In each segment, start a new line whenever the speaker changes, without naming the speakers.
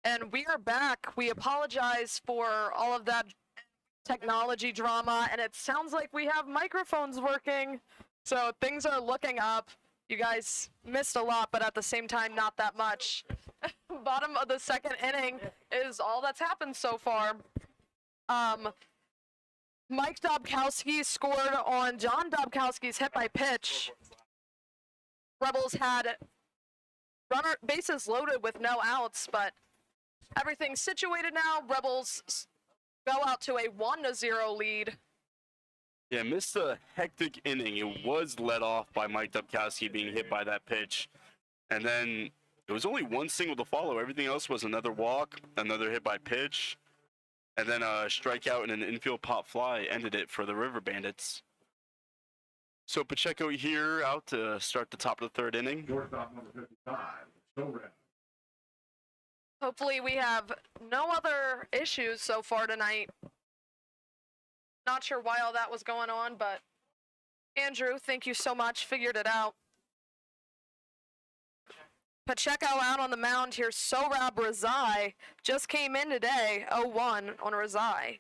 And we are back. We apologize for all of that technology drama, and it sounds like we have microphones working, so things are looking up. You guys missed a lot, but at the same time, not that much. Bottom of the second inning is all that's happened so far. Mike Dobkowski scored on John Dobkowski's hit by pitch. Rebels had runner bases loaded with no outs, but everything's situated now. Rebels go out to a 1-0 lead.
Yeah, missed a hectic inning. It was led off by Mike Dobkowski being hit by that pitch. And then it was only one single to follow. Everything else was another walk, another hit by pitch, and then a strikeout and an infield pop fly ended it for the Riverbandits. So Pacheco here out to start the top of the third inning.
Hopefully we have no other issues so far tonight. Not sure why all that was going on, but Andrew, thank you so much. Figured it out. Pacheco out on the mound here. Sohrab Razai just came in today, 0-1 on Razai.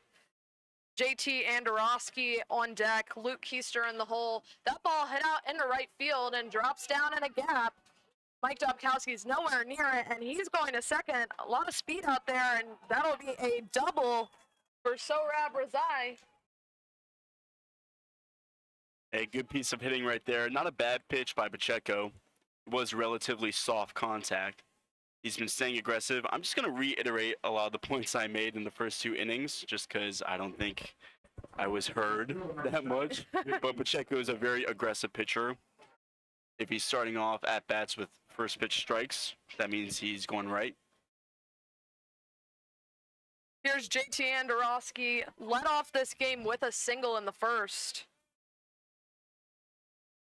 JT Andorowski on deck. Luke Keister in the hole. That ball hit out into right field and drops down in a gap. Mike Dobkowski's nowhere near it, and he's going to second. A lot of speed out there, and that'll be a double for Sohrab Razai.
A good piece of hitting right there. Not a bad pitch by Pacheco. It was relatively soft contact. He's been staying aggressive. I'm just going to reiterate a lot of the points I made in the first two innings, just because I don't think I was heard that much. But Pacheco is a very aggressive pitcher. If he's starting off at bats with first pitch strikes, that means he's going right.
Here's JT Andorowski, led off this game with a single in the first.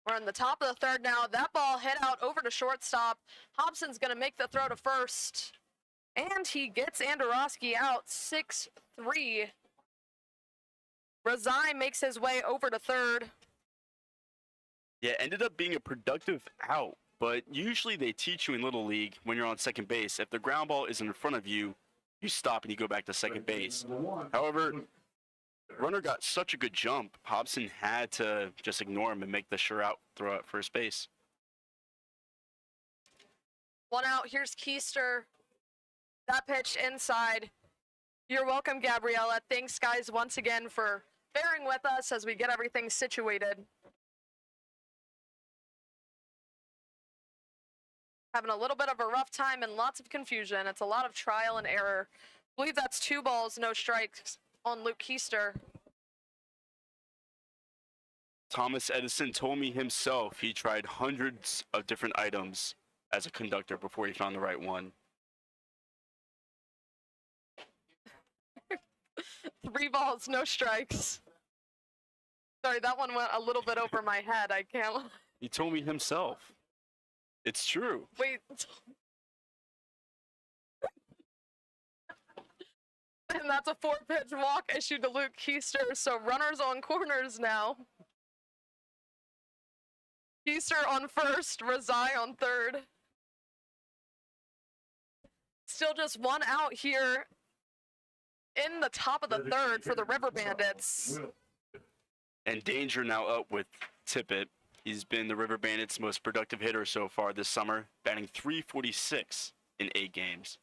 We're in the top of the third now. That ball hit out over to shortstop. Hobson's going to make the throw to first. And he gets Andorowski out 6-3. Razai makes his way over to third.
Yeah, ended up being a productive out, but usually they teach you in Little League when you're on second base, if the ground ball is in front of you, you stop and you go back to second base. However, runner got such a good jump, Hobson had to just ignore him and make the sure out throw at first base.
One out, here's Keister. That pitch inside. You're welcome, Gabriella. Thanks, guys, once again for bearing with us as we get everything situated. Having a little bit of a rough time and lots of confusion. It's a lot of trial and error. I believe that's 2 balls, no strikes on Luke Keister.
Thomas Edison told me himself he tried hundreds of different items as a conductor before he found the right one.
3 balls, no strikes. Sorry, that one went a little bit over my head. I can't.
He told me himself. It's true.
Wait. And that's a 4-pitch walk issued to Luke Keister. So runners on corners now. Keister on first, Razai on third. Still just 1 out here in the top of the third for the Riverbandits.
And danger now up with Tippett. He's been the Riverbandits' most productive hitter so far this summer, batting .346 in 8 games.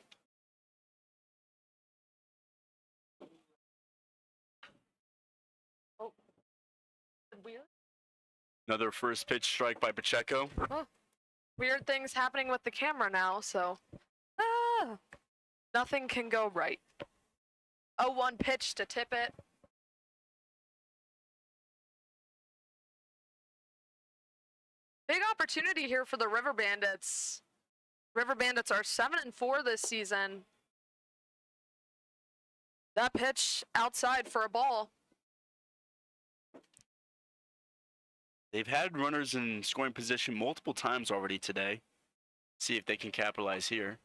Oh, weird.
Another first pitch strike by Pacheco.
Oh, weird things happening with the camera now, so nothing can go right. 0-1 pitch to Tippett. Big opportunity here for the Riverbandits. Riverbandits are 7-4 this season. That pitch outside for a ball.
They've had runners in scoring position multiple times already today. See if they can capitalize here.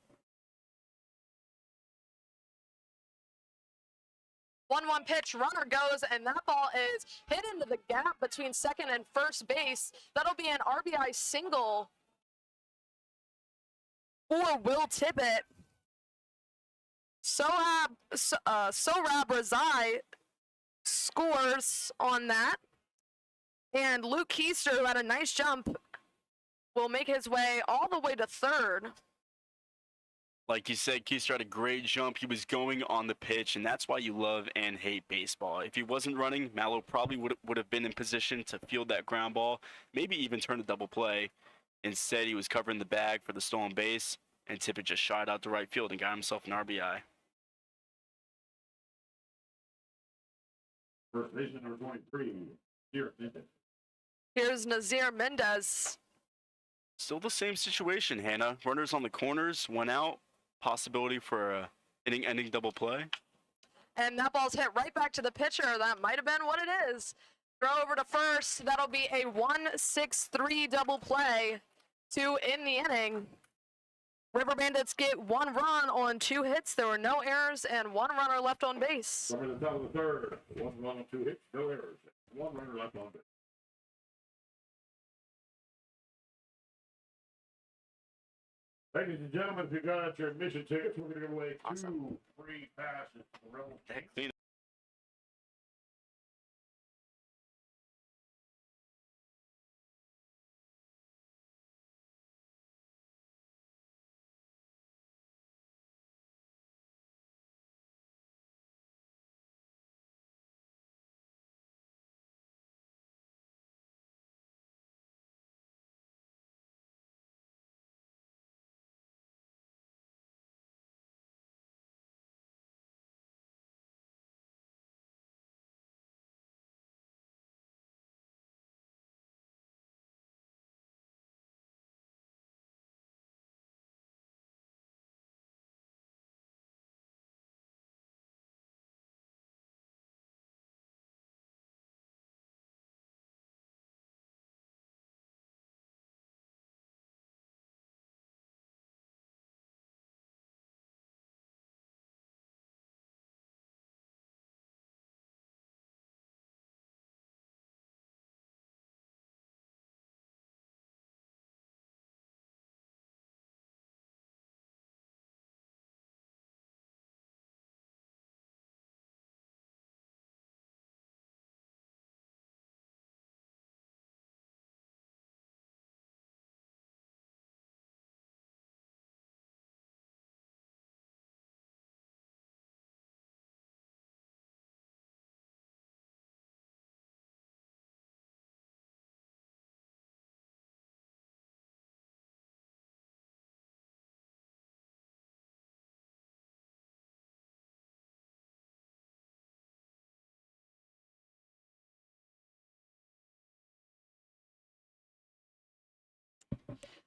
1-1 pitch, runner goes, and that ball is hit into the gap between second and first base. That'll be an RBI single for Will Tippett. Sohrab Razai scores on that. And Luke Keister, who had a nice jump, will make his way all the way to third.
Like you said, Keister had a great jump. He was going on the pitch, and that's why you love and hate baseball. If he wasn't running, Mallow probably would have been in position to field that ground ball, maybe even turn a double play. Instead, he was covering the bag for the stolen base, and Tippett just shot out to right field and got himself an RBI.
First baseman number 23, Nazir Mendez.
Here's Nazir Mendez.
Still the same situation, Hannah. Runners on the corners, one out. Possibility for a inning-ending double play.
And that ball's hit right back to the pitcher. That might have been what it is. Throw over to first. That'll be a 1-6-3 double play to end the inning. Riverbandits get 1 run on 2 hits. There were no errors and 1 runner left on base.
Over the top of the third, 1 run on 2 hits, no errors, 1 runner left on base. Ladies and gentlemen, if you got your admission tickets, we're going to give away 2 free passes to the Rebel Kings.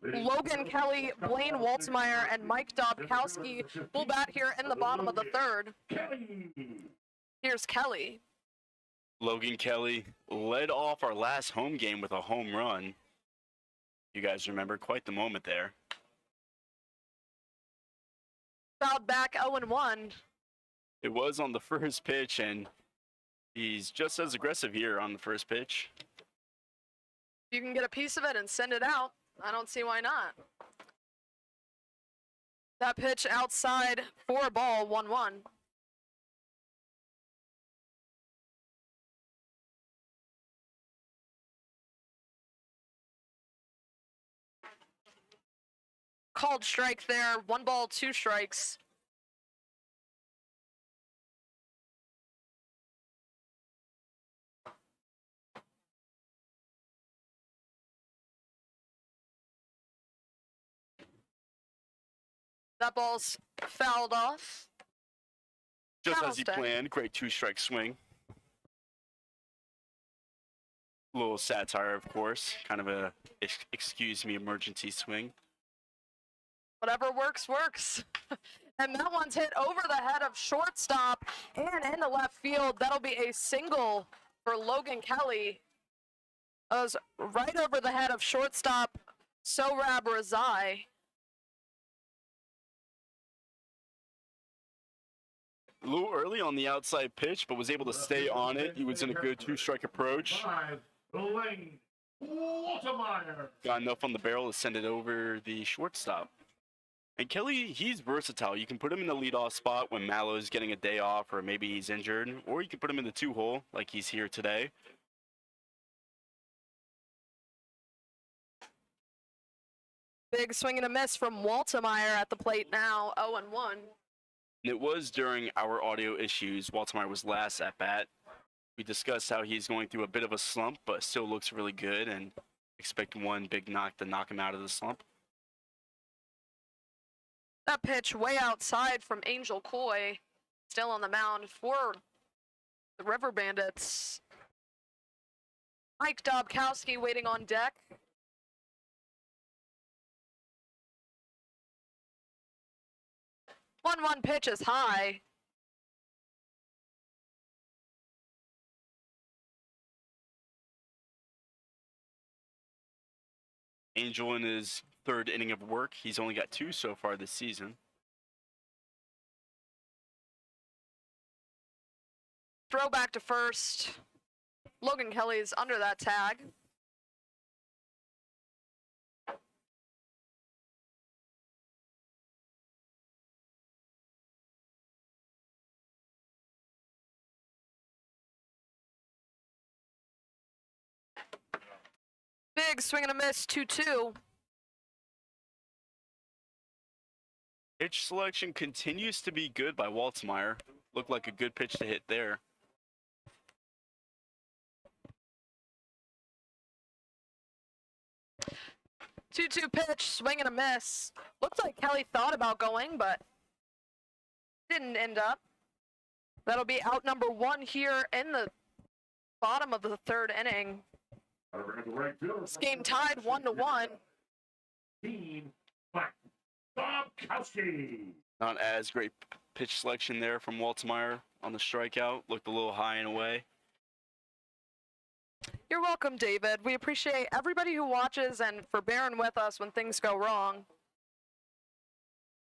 Logan Kelly, Blaine Waltmeyer, and Mike Dobkowski will bat here in the bottom of the third. Here's Kelly.
Logan Kelly led off our last home game with a home run. You guys remember, quite the moment there.
Fouled back 0-1.
It was on the first pitch, and he's just as aggressive here on the first pitch.
You can get a piece of it and send it out. I don't see why not. That pitch outside for a ball, 1-1. Called strike there, 1 ball, 2 strikes. That ball's fouled off.
Just
Foul
as he
stay.
planned, great 2-strike swing. A little satire, of course, kind of a, excuse me, emergency swing.
Whatever works, works. And that one's hit over the head of shortstop and into left field. That'll be a single for Logan Kelly. It was right over the head of shortstop Sohrab Razai.
A little early on the outside pitch, but was able to stay on it. He was in a good 2-strike approach.
Blaine Waltmeyer.
Got enough on the barrel to send it over the shortstop. And Kelly, he's versatile. You can put him in the leadoff spot when Mallow's getting a day off or maybe he's injured, or you can put him in the 2-hole like he's here today.
Big swing and a miss from Waltemeyer at the plate now, 0-1.
And it was during our audio issues. Waltemeyer was last at bat. We discussed how he's going through a bit of a slump, but still looks really good and expect one big knock to knock him out of the slump.
That pitch way outside from Angel Coy, still on the mound for the Riverbandits. Mike Dobkowski waiting on deck. One pitch is high.
Angel in his third inning of work. He's only got 2 so far this season.
Throw back to first. Logan Kelly's under that tag. Big swing and a miss, 2-2.
Pitch selection continues to be good by Waltemeyer. Looked like a good pitch to hit there.
Two pitch, swing and a miss. Looks like Kelly thought about going, but didn't end up. That'll be out number 1 here in the bottom of the 3rd inning. This game tied 1-1.
Dobkowski.
Not as great pitch selection there from Waltemeyer on the strikeout. Looked a little high and away.
You're welcome, David. We appreciate everybody who watches and for bearing with us when things go wrong.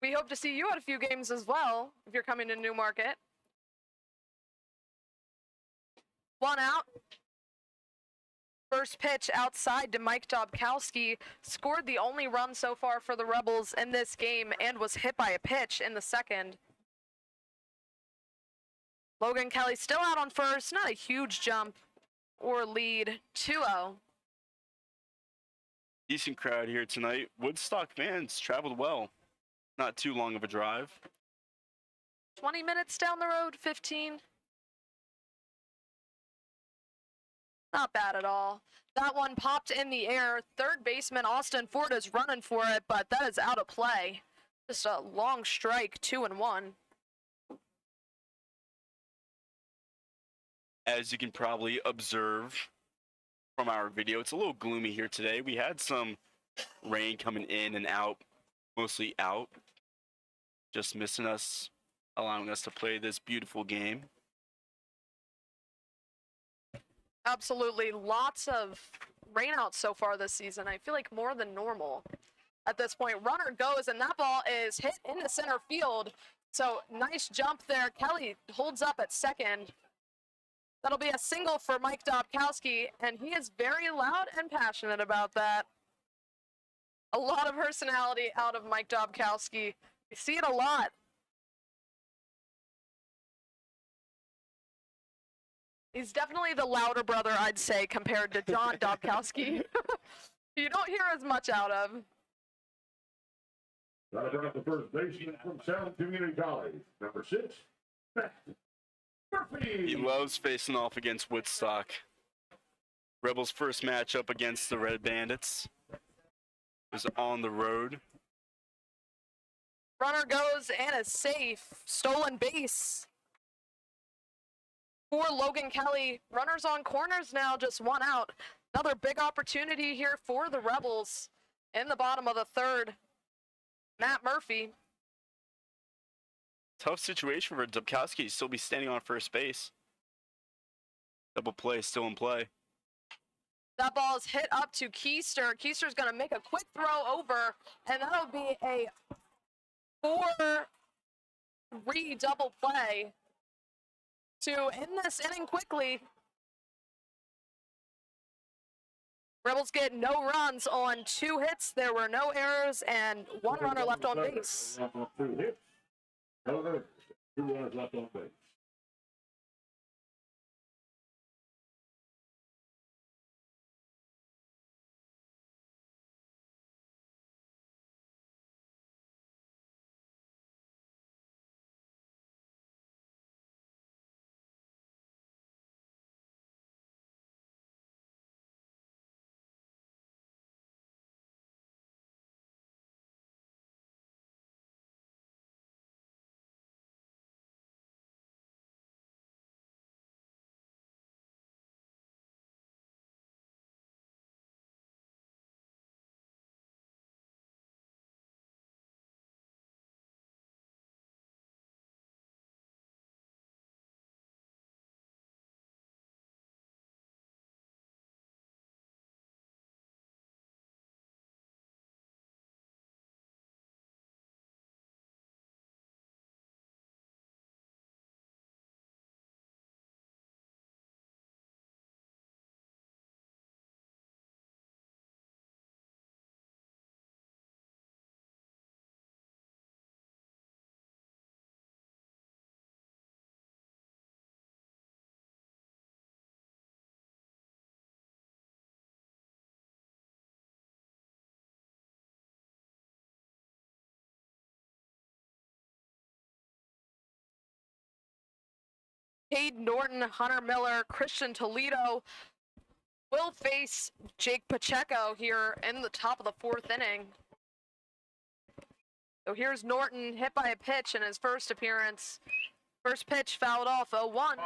We hope to see you at a few games as well if you're coming to Newmarket. 1 out. First pitch outside to Mike Dobkowski, scored the only run so far for the Rebels in this game and was hit by a pitch in the 2nd. Logan Kelly still out on first, not a huge jump or lead, 2-0.
Decent crowd here tonight. Woodstock fans traveled well. Not too long of a drive.
20 minutes down the road, 15. Not bad at all. That one popped in the air. Third baseman Austin Ford is running for it, but that is out of play. Just a long strike, 2-1.
As you can probably observe from our video, it's a little gloomy here today. We had some rain coming in and out, mostly out, just missing us, allowing us to play this beautiful game.
Absolutely. Lots of rainouts so far this season. I feel like more than normal at this point. Runner goes, and that ball is hit into center field. So nice jump there. Kelly holds up at second. That'll be a single for Mike Dobkowski, and he is very loud and passionate about that. A lot of personality out of Mike Dobkowski. We see it a lot. He's definitely the louder brother, I'd say, compared to John Dobkowski. You don't hear as much out of.
Gotta bring up the first baseman from Sound Community College, number 6, Matt Murphy.
He loves facing off against Woodstock. Rebels' first matchup against the Red Bandits was on the road.
Runner goes and is safe. Stolen base for Logan Kelly. Runners on corners now, just 1 out. Another big opportunity here for the Rebels in the bottom of the 3rd. Matt Murphy.
Tough situation for Dobkowski to still be standing on first base. Double play still in play.
That ball is hit up to Keister. Keister's going to make a quick throw over, and that'll be a 4-3 double play to end this inning quickly. Rebels get no runs on 2 hits. There were no errors and 1 runner left on base.
2 hits. No errors. 2 runners left on base.
Cade Norton, Hunter Miller, Christian Toledo will face Jake Pacheco here in the top of the 4th inning. So here's Norton hit by a pitch in his first appearance. First pitch fouled off 0-1.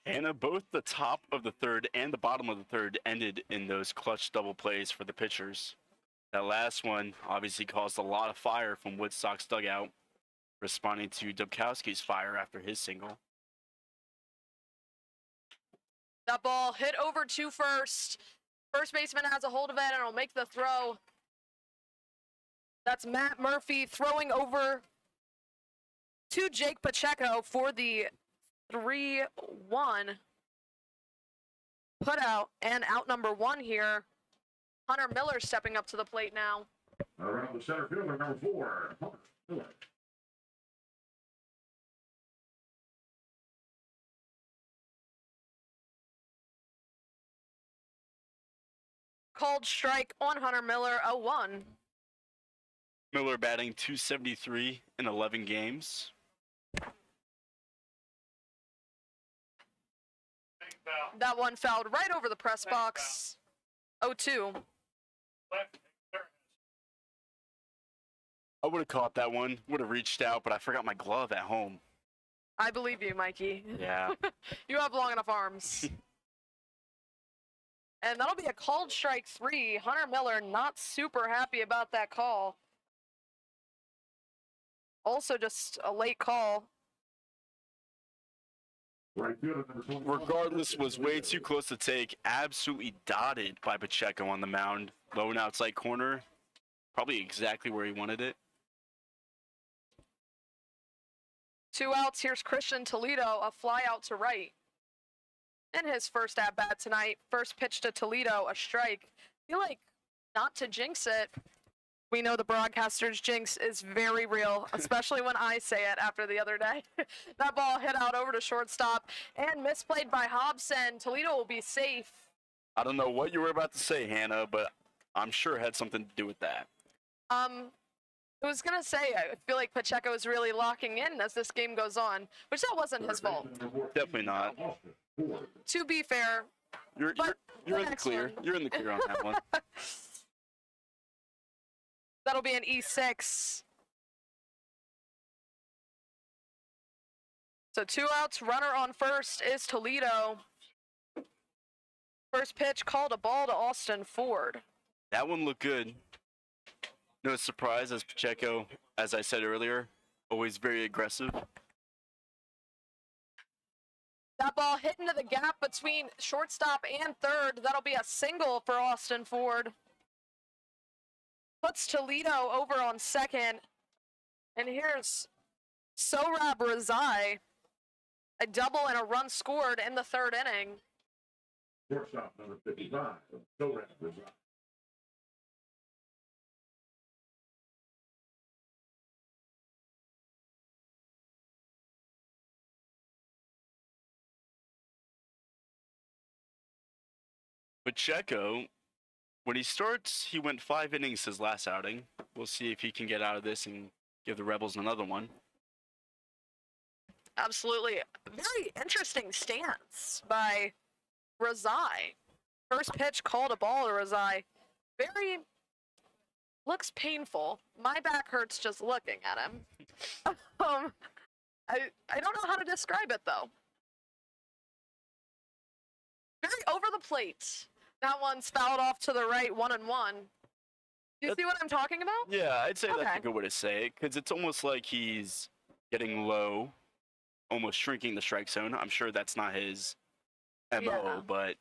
And both the top of the 3rd and the bottom of the 3rd ended in those clutch double plays for the pitchers. That last one obviously caused a lot of fire from Woodstock's dugout, responding to Dubkowski's fire after his single.
That ball hit over to first. First baseman has a hold of it and will make the throw. That's Matt Murphy throwing over to Jake Pacheco for the 3-1 put out, and out number 1 here. Hunter Miller stepping up to the plate now.
Around the center fielder, number 4, Hunter Miller.
Called strike on Hunter Miller, 0-1.
Miller batting .273 in 11 games.
That one fouled right over the press box, 0-2.
I would have caught that one, would have reached out, but I forgot my glove at home.
I believe you, Mikey.
Yeah.
You have long enough arms. And that'll be a called strike 3. Hunter Miller not super happy about that call. Also just a late call.
Right fielder, number 21.
Regardless, was way too close to take. Absolutely dotted by Pacheco on the mound. Low and outside corner. Probably exactly where he wanted it.
2 outs. Here's Christian Toledo, a fly out to right. In his first at-bat tonight, first pitch to Toledo, a strike. I feel like, not to jinx it, we know the broadcaster's jinx is very real, especially when I say it after the other day. That ball hit out over to shortstop and misplayed by Hobson. Toledo will be safe.
I don't know what you were about to say, Hannah, but I'm sure it had something to do with that.
I was going to say, I feel like Pacheco is really locking in as this game goes on, which that wasn't his fault.
Definitely not.
To be fair,
You're
but
in the
next
clear.
one.
You're in the clear on that one.
That'll be an E6. So 2 outs, runner on first is Toledo. First pitch called a ball to Austin Ford.
That one looked good. No surprise, as Pacheco, as I said earlier, always very aggressive.
That ball hit into the gap between shortstop and third. That'll be a single for Austin Ford. Puts Toledo over on second. And here's Sohrab Razai. A double and a run scored in the 3rd inning.
Shortstop number 55, Torres Rizal.
Pacheco, when he starts, he went 5 innings his last outing. We'll see if he can get out of this and give the Rebels another one.
Absolutely. Very interesting stance by Razai. First pitch called a ball to Razai. Very looks painful. My back hurts just looking at him. I don't know how to describe it though. Very over the plate. That one's fouled off to the right, 1-1. Do you see what I'm talking about?
Yeah, I'd say that's
Okay.
a good way to say it, because it's almost like he's getting low, almost shrinking the strike zone. I'm sure that's not his MO,
Yeah.
but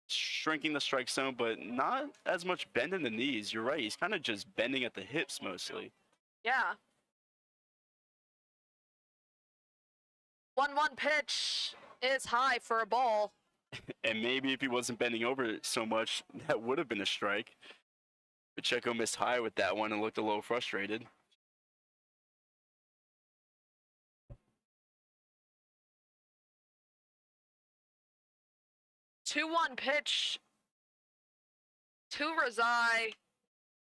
shrinking the strike zone, but not as much bend in the knees. You're right. He's kind of just bending at the hips mostly.
Yeah. 1-1 pitch is high for a ball.
And maybe if he wasn't bending over so much, that would have been a strike. Pacheco missed high with that one and looked a little frustrated.
Two-one pitch to Razai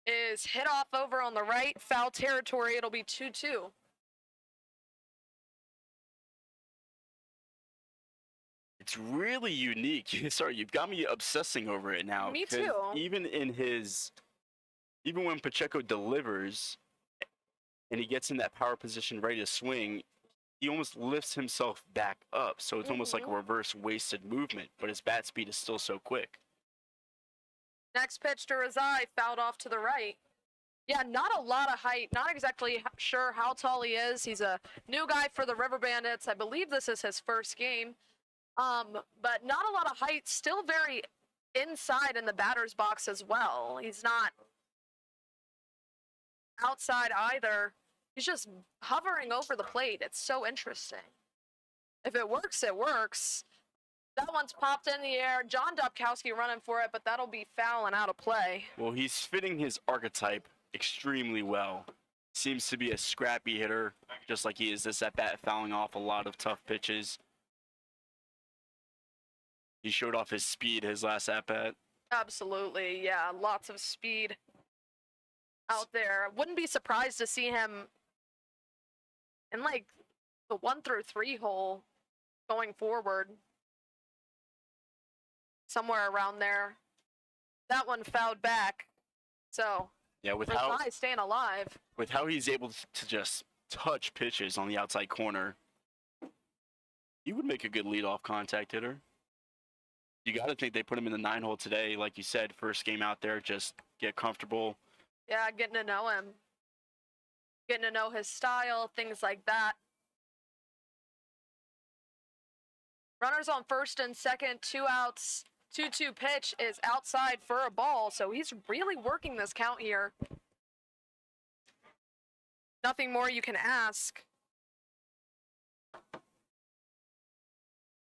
is hit off over on the right, foul territory. It'll be 2-2.
It's really unique. Sorry, you've got me obsessing over it now.
Me
'cause
too.
Even when Pacheco delivers and he gets in that power position ready to swing, he almost lifts himself back up. So it's almost like a reverse wasted movement, but his bat speed is still so quick.
Next pitch to Razai, fouled off to the right. Yeah, not a lot of height. Not exactly sure how tall he is. He's a new guy for the Riverbandits. I believe this is his first game. But not a lot of height. Still very inside in the batter's box as well. He's not outside either. He's just hovering over the plate. It's so interesting. If it works, it works. That one's popped in the air. John Dubkowski running for it, but that'll be foul and out of play.
Well, he's fitting his archetype extremely well. Seems to be a scrappy hitter, just like he is this at bat, fouling off a lot of tough pitches. He showed off his speed his last at bat.
Absolutely, yeah. Lots of speed out there. Wouldn't be surprised to see him in like the 1 through 3 hole going forward. Somewhere around there. That one fouled back. So,
Yeah, with
Razai staying alive.
how he's able to just touch pitches on the outside corner, he would make a good leadoff contact hitter. You got to think they put him in the 9 hole today, like you said, first game out there, just get comfortable.
Yeah, getting to know him. Getting to know his style, things like that. Runners on first and second, 2 outs. 2-2 pitch is outside for a ball, so he's really working this count here. Nothing more you can ask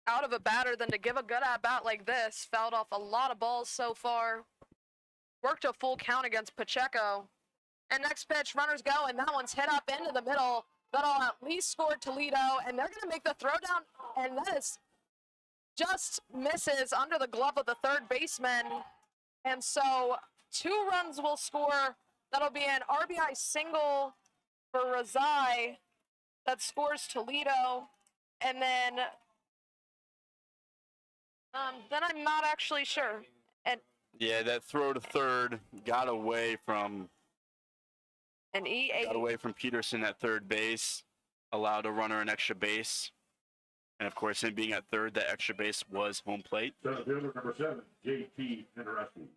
out of a batter than to give a good at-bat like this. Fouled off a lot of balls so far. Worked a full count against Pacheco. And next pitch, runners go, and that one's hit up into the middle. That'll at least score Toledo, and they're going to make the throwdown, and that is just misses under the glove of the third baseman. And so 2 runs will score. That'll be an RBI single for Razai that scores Toledo. And then I'm not actually sure. And
Yeah, that throw to third got away from
an E8.
Peterson at third base, allowed a runner an extra base. And of course, him being at third, that extra base was home plate.
Center fielder number 7, JT Interesting.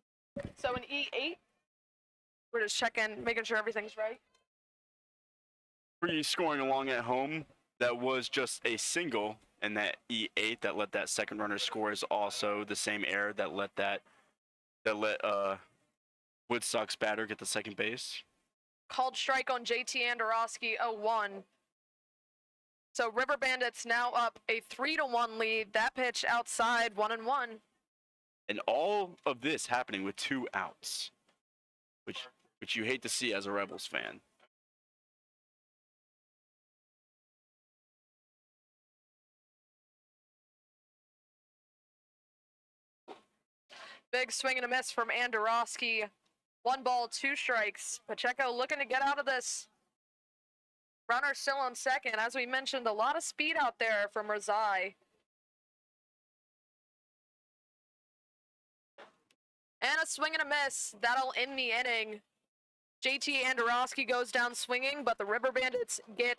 So an E8. We're just checking, making sure everything's right.
For you scoring along at home, that was just a single, and that E8 that let that second runner score is also the same error that let Woodstock's batter get the second base.
Called strike on JT Andorowski, 0-1. So Riverbandits now up a 3-1 lead. That pitch outside, 1-1.
And all of this happening with 2 outs, which you hate to see as a Rebels fan.
Big swing and a miss from Andorowski. 1 ball, 2 strikes. Pacheco looking to get out of this. Runner still on second. As we mentioned, a lot of speed out there from Razai. And a swing and a miss. That'll end the inning. JT Andorowski goes down swinging, but the Riverbandits get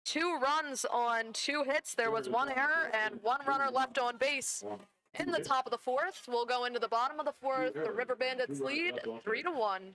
2 runs on 2 hits. There was 1 error and 1 runner left on base. In the top of the 4th, we'll go into the bottom of the 4th. The Riverbandits lead 3-1.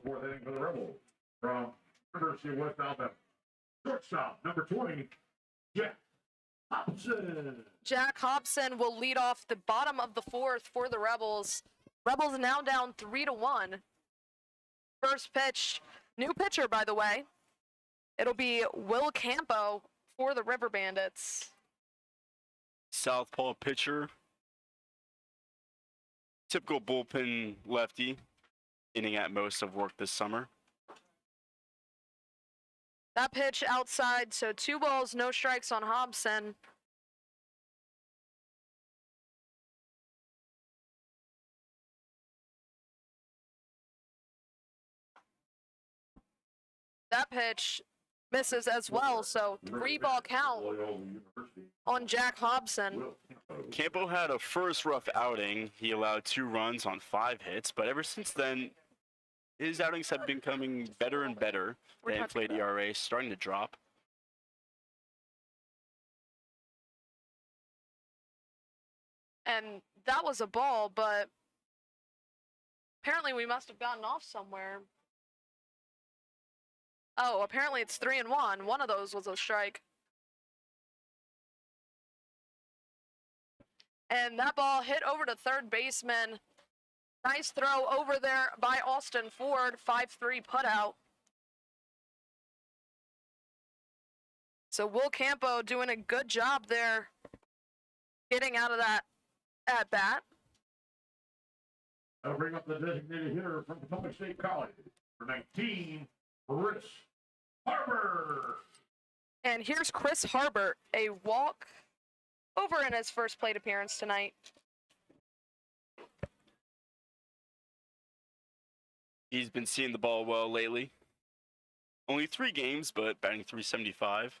Fourth inning for the Rebels from University of West Alabama. Shortstop, number 20, Jack Hobson.
Jack Hobson will lead off the bottom of the 4th for the Rebels. Rebels now down 3-1. First pitch, new pitcher, by the way. It'll be Will Campo for the Riverbandits.
Southpaw pitcher. Typical bullpen lefty. Inning at most of work this summer.
That pitch outside, so 2 balls, no strikes on Hobson. That pitch misses as well, so 3-ball count on Jack Hobson.
Campo had a first rough outing. He allowed 2 runs on 5 hits, but ever since then, his outings have been becoming better and better. The inflated ERA is starting to drop.
And that was a ball, but apparently we must have gotten off somewhere. Oh, apparently it's 3-1. One of those was a strike. And that ball hit over to third baseman. Nice throw over there by Austin Ford. 5-3 putout. So Will Campo doing a good job there, getting out of that at bat.
I'll bring up the designated hitter from Potomac State College for 19, Chris Harper.
And here's Chris Harbert, a walk over in his first plate appearance tonight.
He's been seeing the ball well lately. Only 3 games, but batting .375.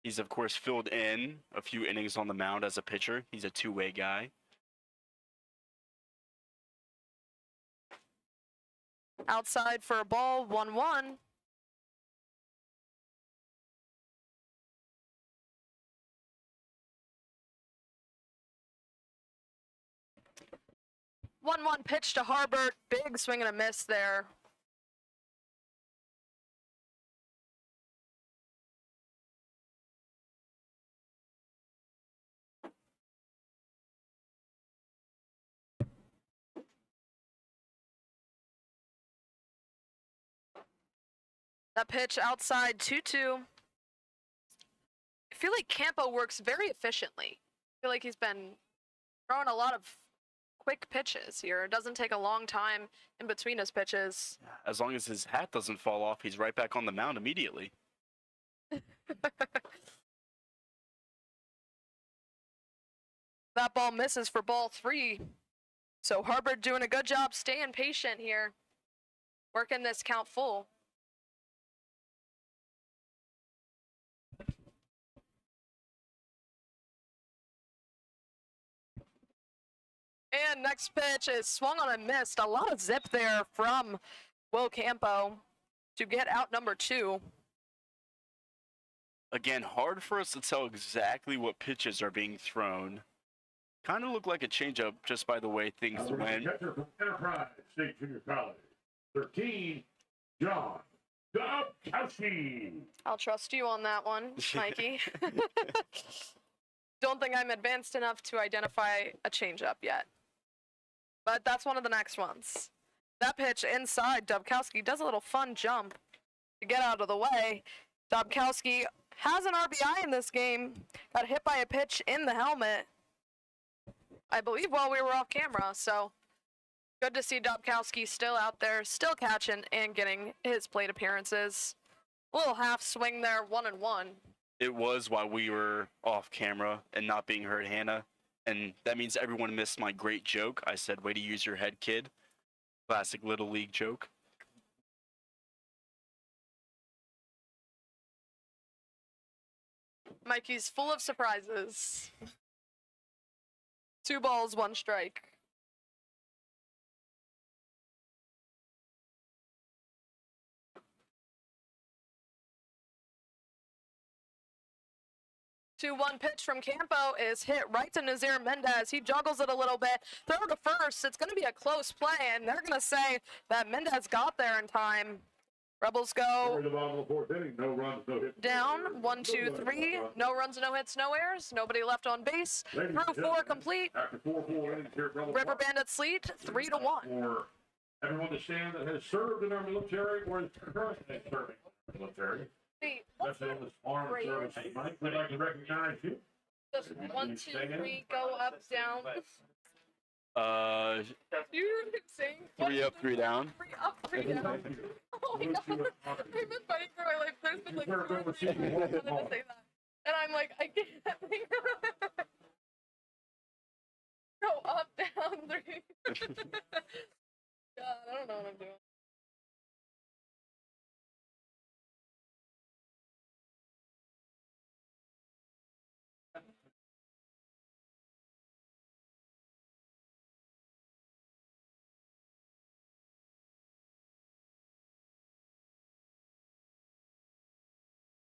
He's, of course, filled in a few innings on the mound as a pitcher. He's a two-way guy.
Outside for a ball, 1-1. One pitch to Harbert. Big swing and a miss there. That pitch outside 2-2. I feel like Campo works very efficiently. I feel like he's been throwing a lot of quick pitches here. It doesn't take a long time in between his pitches.
As long as his hat doesn't fall off, he's right back on the mound immediately.
That ball misses for ball 3. So Harbert doing a good job staying patient here. Working this count full. And next pitch is swung on and missed. A lot of zip there from Will Campo to get out number 2.
Again, hard for us to tell exactly what pitches are being thrown. Kind of look like a changeup just by the way things went.
Catcher from Enterprise State Junior College, 13, John Dobkowski.
I'll trust you on that one, Mikey. Don't think I'm advanced enough to identify a changeup yet. But that's one of the next ones. That pitch inside, Dobkowski does a little fun jump to get out of the way. Dobkowski has an RBI in this game. Got hit by a pitch in the helmet, I believe, while we were off camera. So good to see Dobkowski still out there, still catching and getting his plate appearances. A little half swing there, 1-1.
It was while we were off camera and not being heard, Hannah. And that means everyone missed my great joke. I said, way to use your head, kid. Classic Little League joke.
Mikey's full of surprises. 2 balls, 1 strike. Two-one pitch from Campo is hit right to Nazir Mendez. He juggles it a little bit. Throw to first. It's going to be a close play, and they're going to say that Mendez got there in time. Rebels go
The bottom of the 4th inning, no runs, no hits.
down. 1, 2, 3. No runs, no hits, no errors. Nobody left on base.
Ladies
Through
and
4
gentlemen,
complete.
After 4 full innings here at Rebel Park,
Riverbandits lead 3-1.
for everyone to stand that has served in our military or is currently serving in the military.
Wait,
That's
what's
in this armed
Great.
service tonight. We'd like to recognize you.
this? 1, 2, 3, go up, down. You were saying
3 up, 3 down.
3 up, 3 down. Oh my god. I've been fighting for my life. There's been like 2 or 3 times I wanted to say that. And I'm like, I can't think of it. Go up, down, 3. God, I don't know what I'm doing.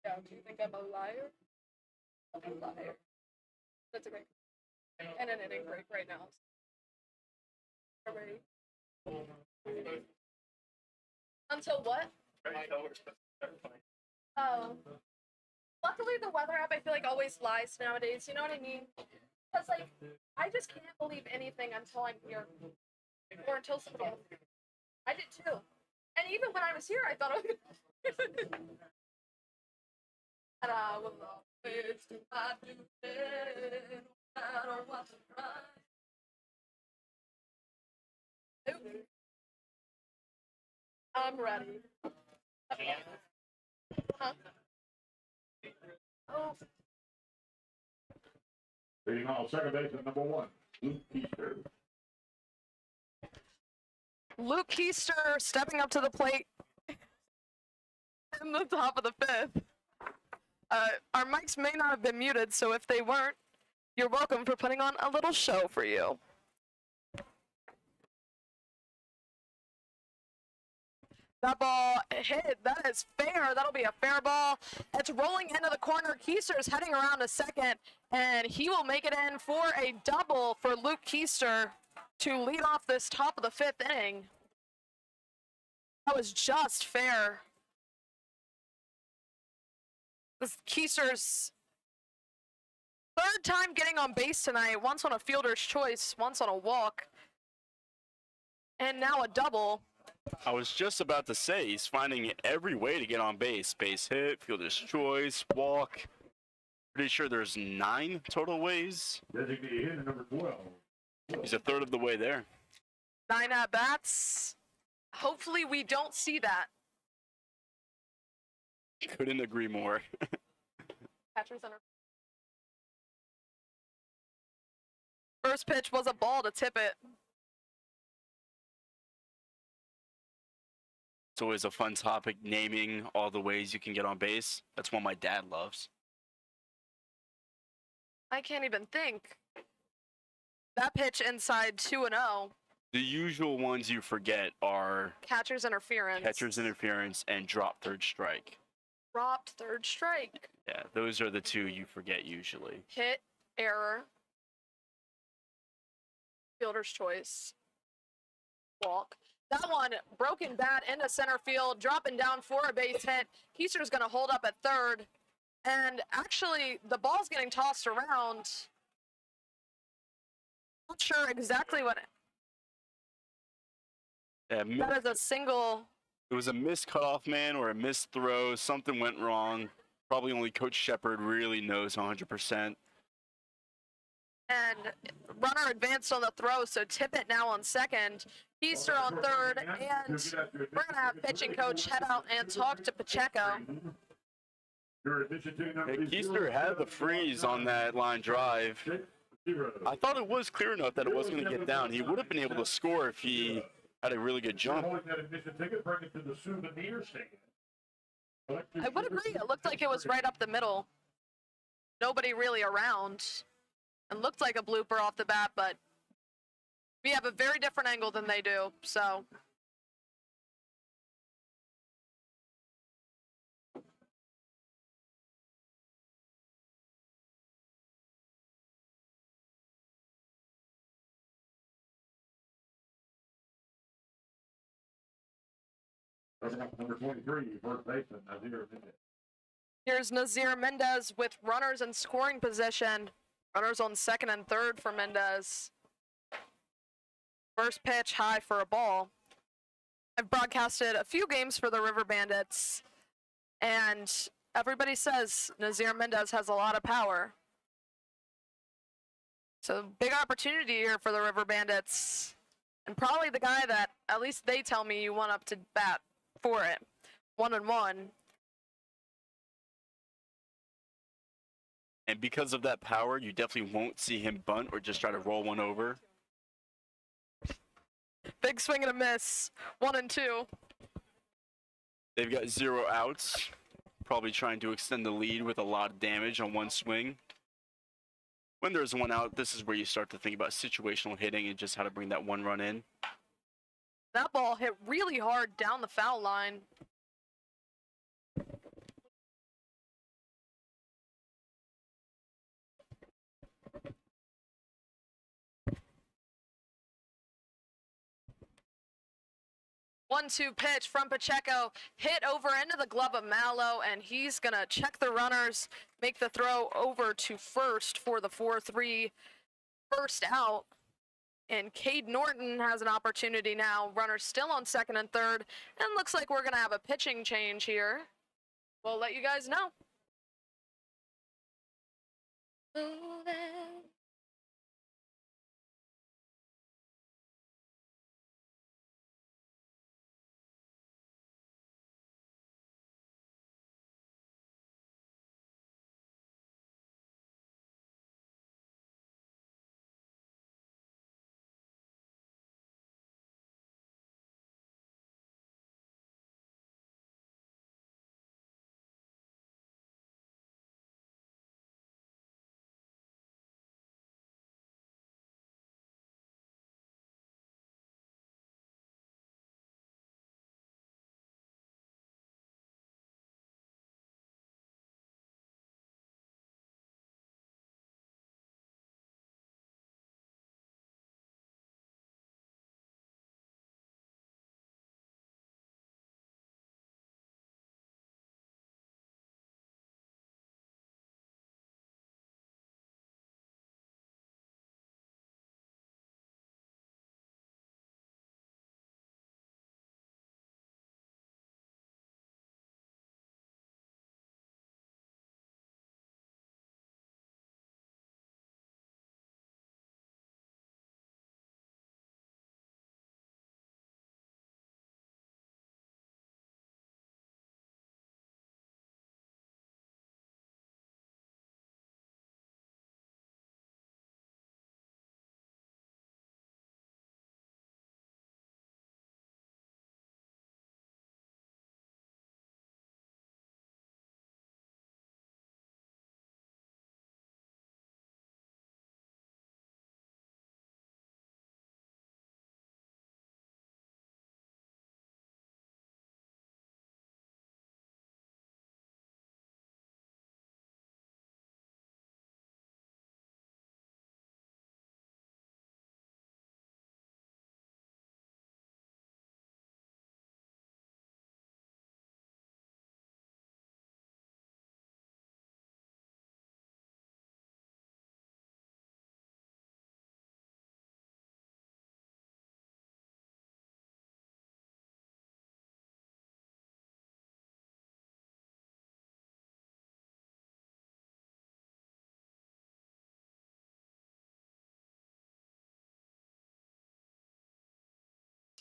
Yeah, do you think I'm a liar? I'm a liar. That's okay. And an inning break right now. Already. Until what? Oh. Luckily, the weather app, I feel like, always lies nowadays. You know what I mean? Because, like, I just can't believe anything until I'm here. Or until somebody else. I did too. And even when I was here, I thought it was. And I will always do my duty, no matter what the price. Ooh. I'm ready. Huh? Oh,
Leading on second base is number 1, Luke Keister.
Luke Keister stepping up to the plate in the top of the 5th. Our mics may not have been muted, so if they weren't, you're welcome for putting on a little show for you. That ball hit. That is fair. That'll be a fair ball. It's rolling into the corner. Keister's heading around to second, and he will make it in for a double for Luke Keister to lead off this top of the 5th inning. That was just fair. This Keister's 3rd time getting on base tonight, once on a fielder's choice, once on a walk, and now a double.
I was just about to say, he's finding every way to get on base. Base hit, fielder's choice, walk. Pretty sure there's 9 total ways.
Designated hitter number 12.
He's a third of the way there.
9 at-bats. Hopefully we don't see that.
Couldn't agree more.
Catcher center. First pitch was a ball to tip it.
It's always a fun topic, naming all the ways you can get on base. That's one my dad loves.
I can't even think. That pitch inside 2-0.
The usual ones you forget are
Catcher's interference.
catcher's interference and drop third strike.
Dropped third strike.
Yeah, those are the 2 you forget usually.
Hit, error. Fielder's choice. Walk. That one, broken bat into center field, dropping down for a base hit. Keister's going to hold up at third. And actually, the ball's getting tossed around. Not sure exactly what.
Yeah,
That is a single.
it was a missed cutoff man or a missed throw. Something went wrong. Probably only Coach Shepard really knows 100%.
And runner advanced on the throw, so Tippett now on second. Keister on third, and we're going to have pitching coach head out and talk to Pacheco.
Keister had the freeze on that line drive. I thought it was clear enough that it wasn't going to get down. He would have been able to score if he had a really good jump.
I would agree. It looked like it was right up the middle. Nobody really around. And looked like a blooper off the bat, but we have a very different angle than they do, so.
Number 23, first baseman, Nazir Mendez.
Here's Nazir Mendez with runners in scoring position. Runners on second and third for Mendez. First pitch high for a ball. I've broadcasted a few games for the Riverbandits, and everybody says Nazir Mendez has a lot of power. So big opportunity here for the Riverbandits, and probably the guy that at least they tell me you want up to bat for it. 1-1.
And because of that power, you definitely won't see him bunt or just try to roll one over.
Big swing and a miss. 1-2.
They've got 0 outs. Probably trying to extend the lead with a lot of damage on one swing. When there's 1 out, this is where you start to think about situational hitting and just how to bring that 1 run in.
That ball hit really hard down the foul line. One-two pitch from Pacheco, hit over into the glove of Mallow, and he's gonna check the runners, make the throw over to first for the 4-3 first out. And Cade Norton has an opportunity now. Runners still on second and third, and looks like we're gonna have a pitching change here. We'll let you guys know.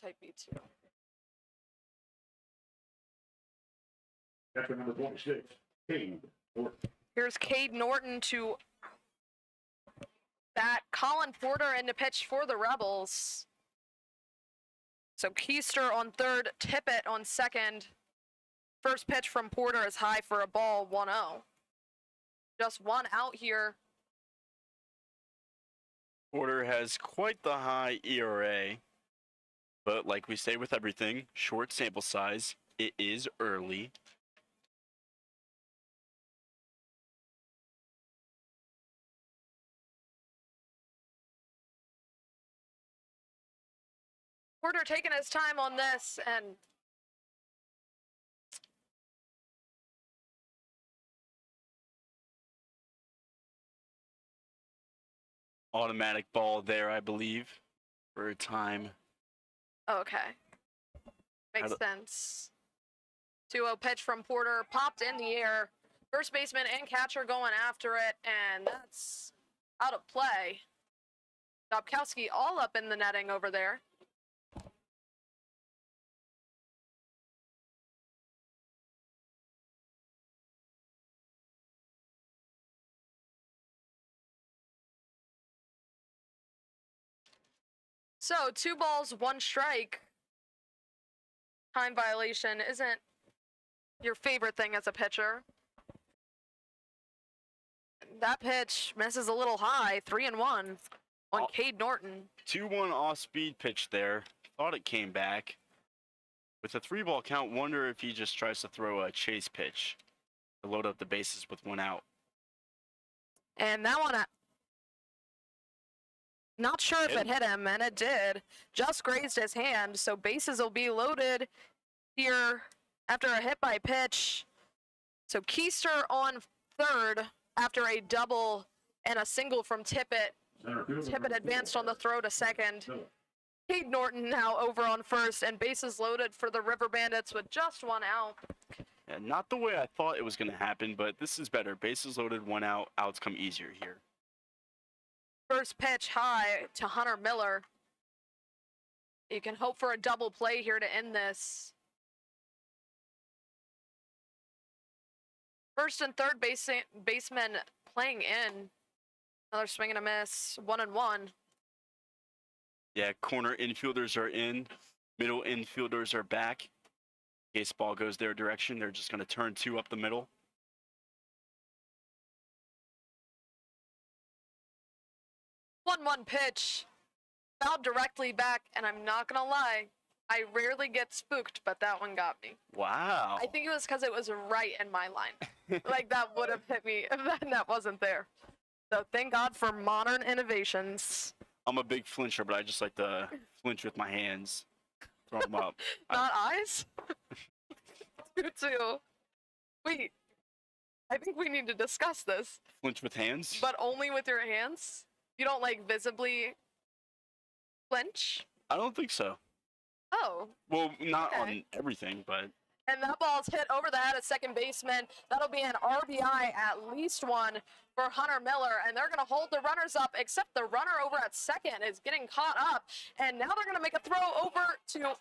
Type B2.
Catcher number 26, Cade Norton.
Here's Cade Norton to bat Colin Porter in the pitch for the Rebels. So Keister on third, Tippett on second. First pitch from Porter is high for a ball, 1-0. Just one out here.
Porter has quite the high ERA, but like we say with everything, short sample size, it is early.
Porter taking his time on this, and
Automatic ball there, I believe, for a time.
okay. Makes sense. 2-0 pitch from Porter, popped in the air. First baseman and catcher going after it, and that's out of play. Dobkowski all up in the netting over there. So 2 balls, 1 strike. Time violation isn't your favorite thing as a pitcher. That pitch misses a little high, 3-1 on Cade Norton.
2-1 off-speed pitch there. Thought it came back. With a 3-ball count, wonder if he just tries to throw a chase pitch to load up the bases with 1 out.
And that one, not sure if it hit him, and it did. Just grazed his hand, so bases will be loaded here after a hit by pitch. So Keister on third after a double and a single from Tippett. Tippett advanced on the throw to second. Cade Norton now over on first, and bases loaded for the Riverbandits with just 1 out.
Yeah, not the way I thought it was going to happen, but this is better. Bases loaded, 1 out. Outs come easier here.
First pitch high to Hunter Miller. You can hope for a double play here to end this. First and third baseman playing in. Another swing and a miss, 1-1.
Yeah, corner infielders are in. Middle infielders are back. In case ball goes their direction, they're just going to turn 2 up the middle.
One pitch, fouled directly back, and I'm not gonna lie, I rarely get spooked, but that one got me.
Wow.
I think it was because it was right in my line. Like, that would have hit me if that wasn't there. So thank God for modern innovations.
I'm a big flincher, but I just like to flinch with my hands. Throw them up.
Not eyes? You too. Wait, I think we need to discuss this,
Flinch with hands?
but only with your hands? You don't, like, visibly flinch?
I don't think so.
Oh.
Well, not
Okay.
on everything, but
And that ball's hit over the head of second baseman. That'll be an RBI, at least 1 for Hunter Miller. And they're going to hold the runners up, except the runner over at second is getting caught up. And now they're going to make a throw over to...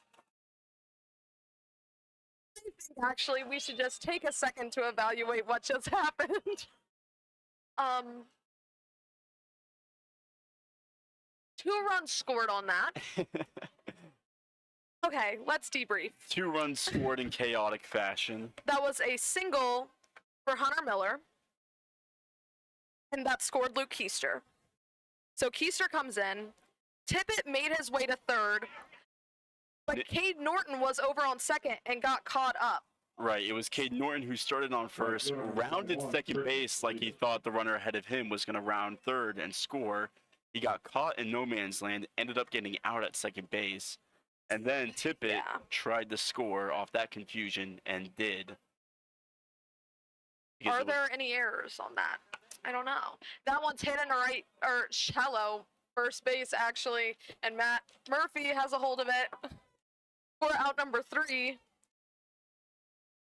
I think actually we should just take a second to evaluate what just happened. 2 runs scored on that. Okay, let's debrief.
2 runs scored in chaotic fashion.
That was a single for Hunter Miller, and that scored Luke Keister. So Keister comes in. Tippett made his way to third, but Cade Norton was over on second and got caught up.
Right, it was Cade Norton who started on first, rounded second base like he thought the runner ahead of him was going to round third and score. He got caught in no man's land, ended up getting out at second base. And then Tippett tried to score off that confusion and did.
Are there any errors on that? I don't know. That one's hit in the right, or shallow first base, actually, and Matt Murphy has a hold of it for out number 3.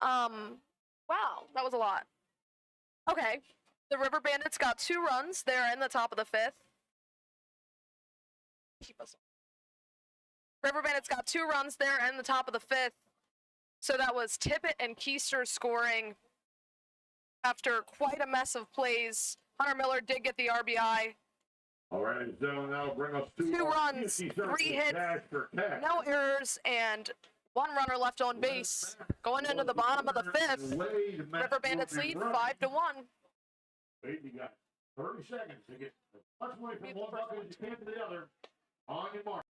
Wow, that was a lot. Okay, the Riverbandits got 2 runs. They're in the top of the 5th. Keep us Riverbandits got 2 runs there in the top of the 5th. So that was Tippett and Keister scoring after quite a mess of plays. Hunter Miller did get the RBI.
All right, so now bring us to
2
our
runs,
50
3
circuit
hits,
cash for cash.
no errors, and 1 runner left on base. Going into the bottom of the 5th, Riverbandits lead 5-1.
Wade, you got 30 seconds to get as much money from one bucket as you can to the other. On your mark.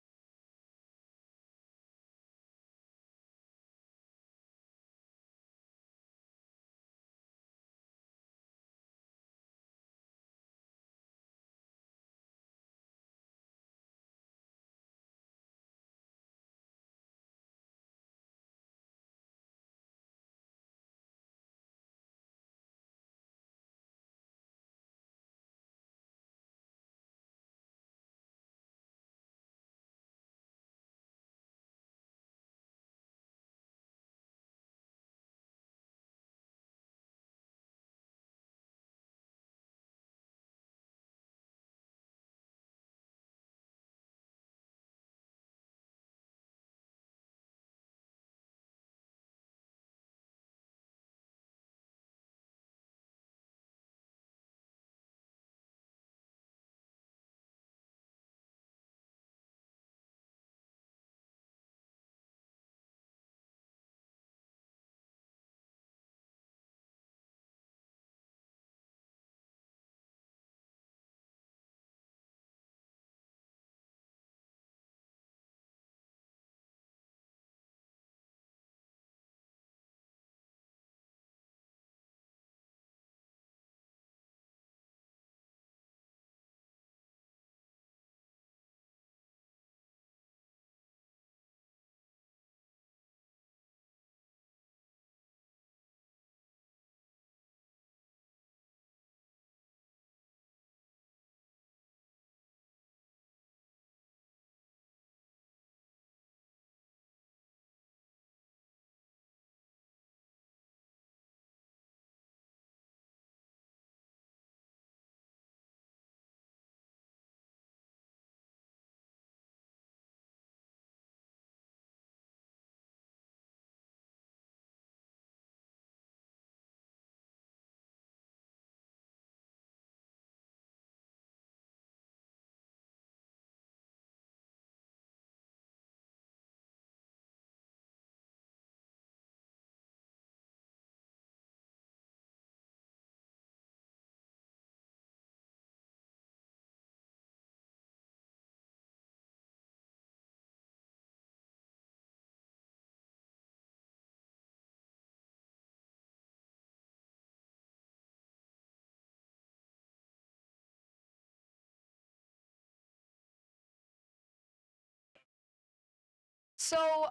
So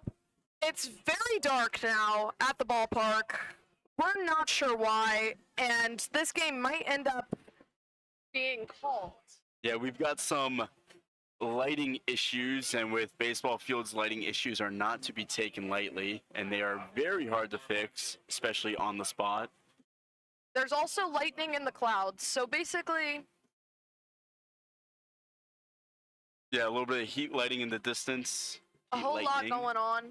it's very dark now at the ballpark. We're not sure why, and this game might end up being called.
Yeah, we've got some lighting issues, and with baseball fields, lighting issues are not to be taken lightly, and they are very hard to fix, especially on the spot.
There's also lightning in the clouds, so basically,
Yeah, a little bit of heat lighting in the distance.
a
heat
whole lot
lightning.
going on,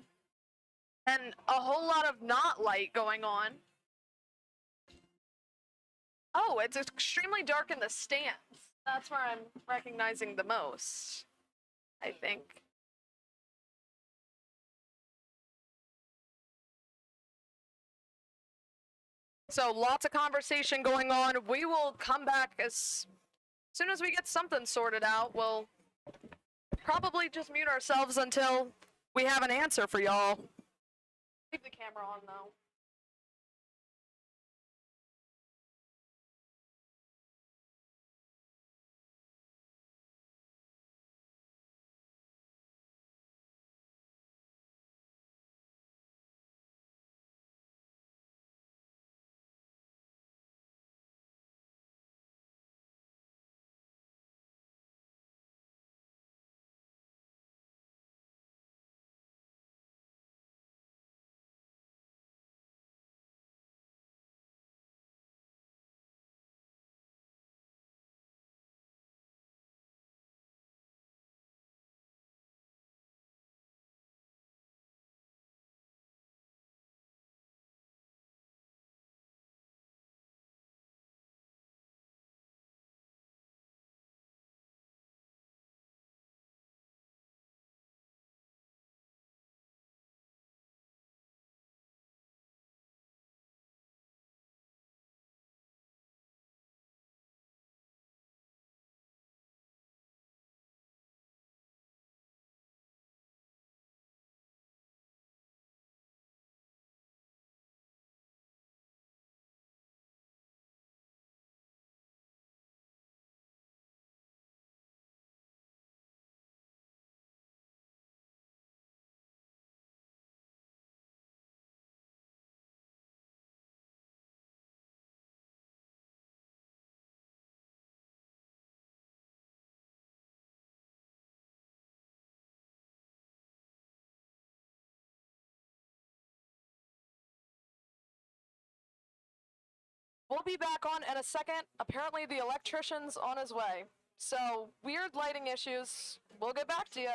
and a whole lot of not light going on. Oh, it's extremely dark in the stands. That's where I'm recognizing the most, I think. So lots of conversation going on. We will come back as soon as we get something sorted out. We'll probably just mute ourselves until we have an answer for y'all. Leave the camera on though. We'll be back on in a second. Apparently the electrician's on his way. So, weird lighting issues. We'll get back to you.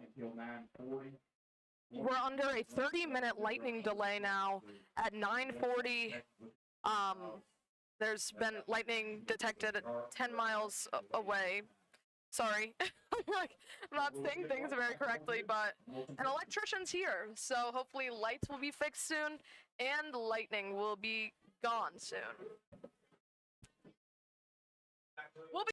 until 9:40.
We're under a 30-minute lightning delay now. At 9:40, there's been lightning detected at 10 miles away. Sorry, I'm not saying things very correctly, but an electrician's here, so hopefully lights will be fixed soon and lightning will be gone soon. We'll be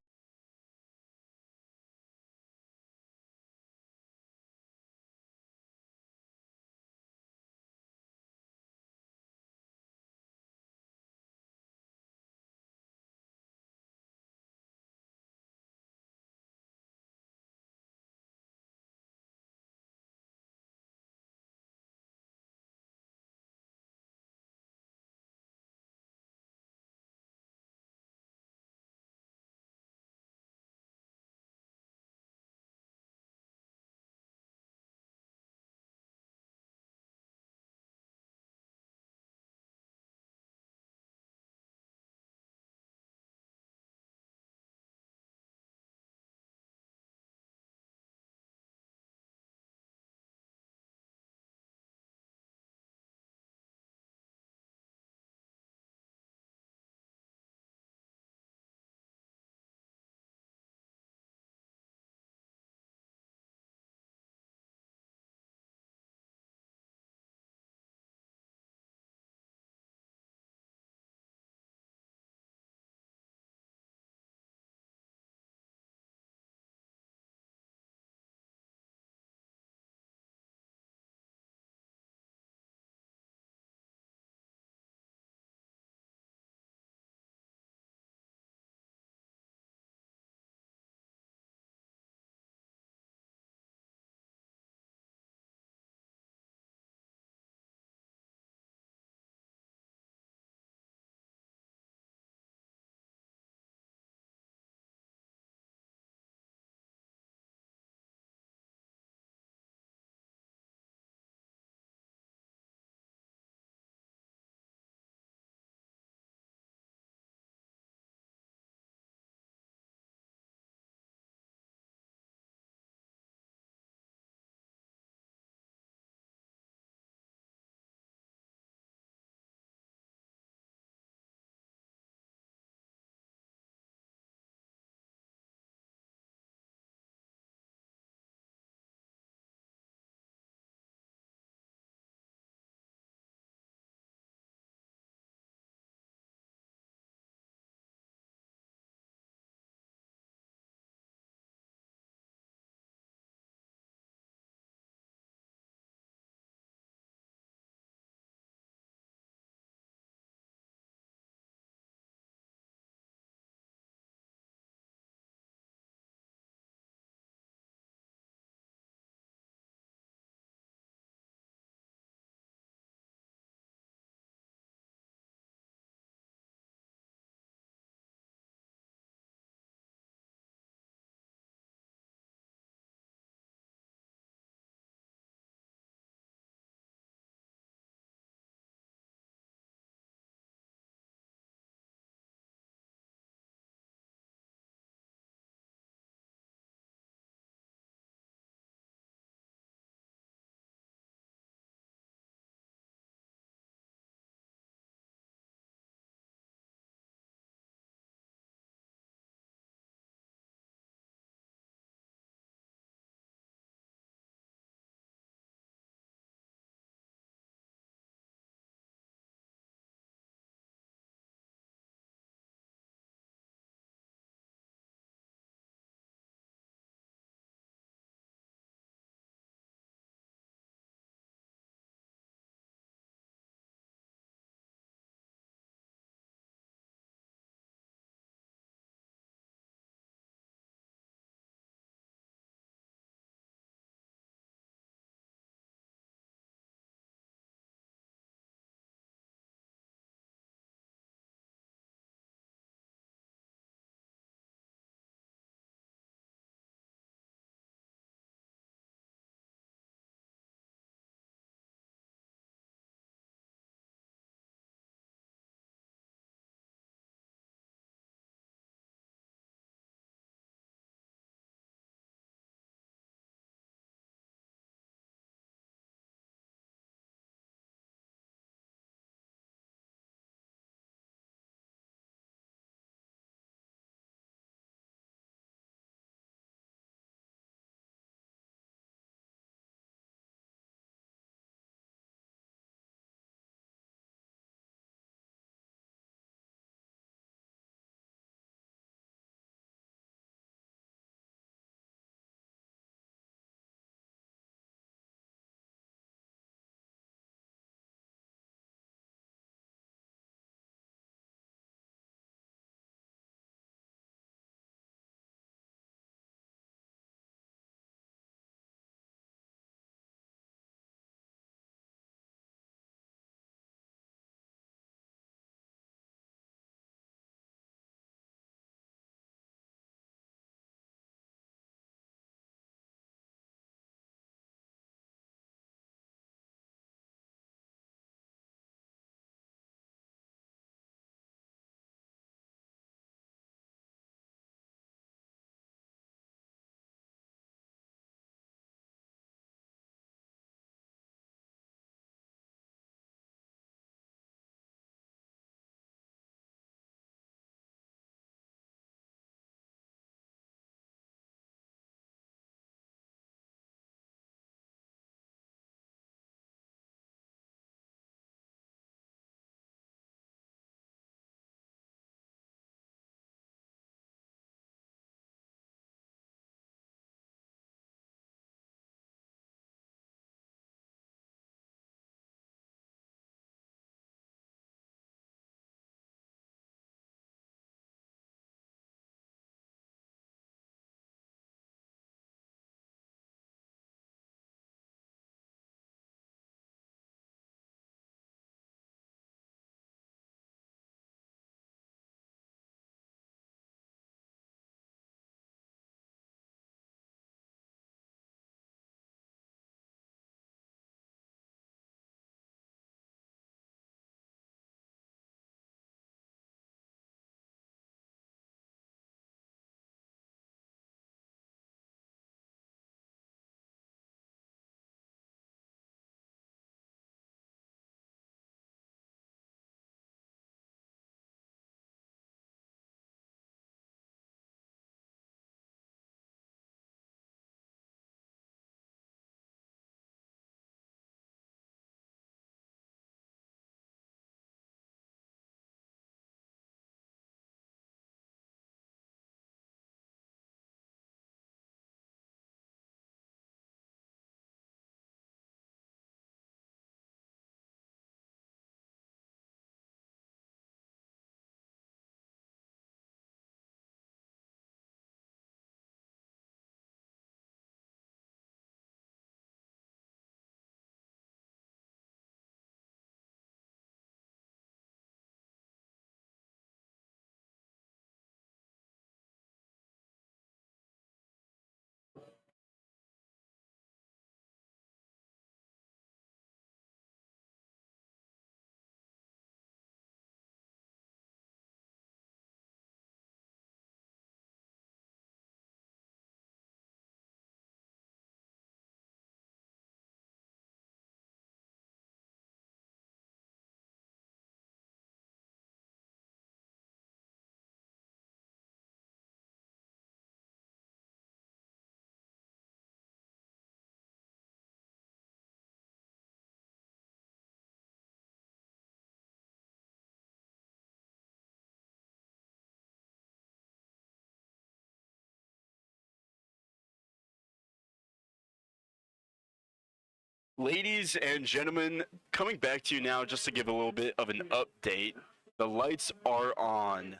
Ladies and gentlemen, coming back to you now just to give a little bit of an update. The lights are on.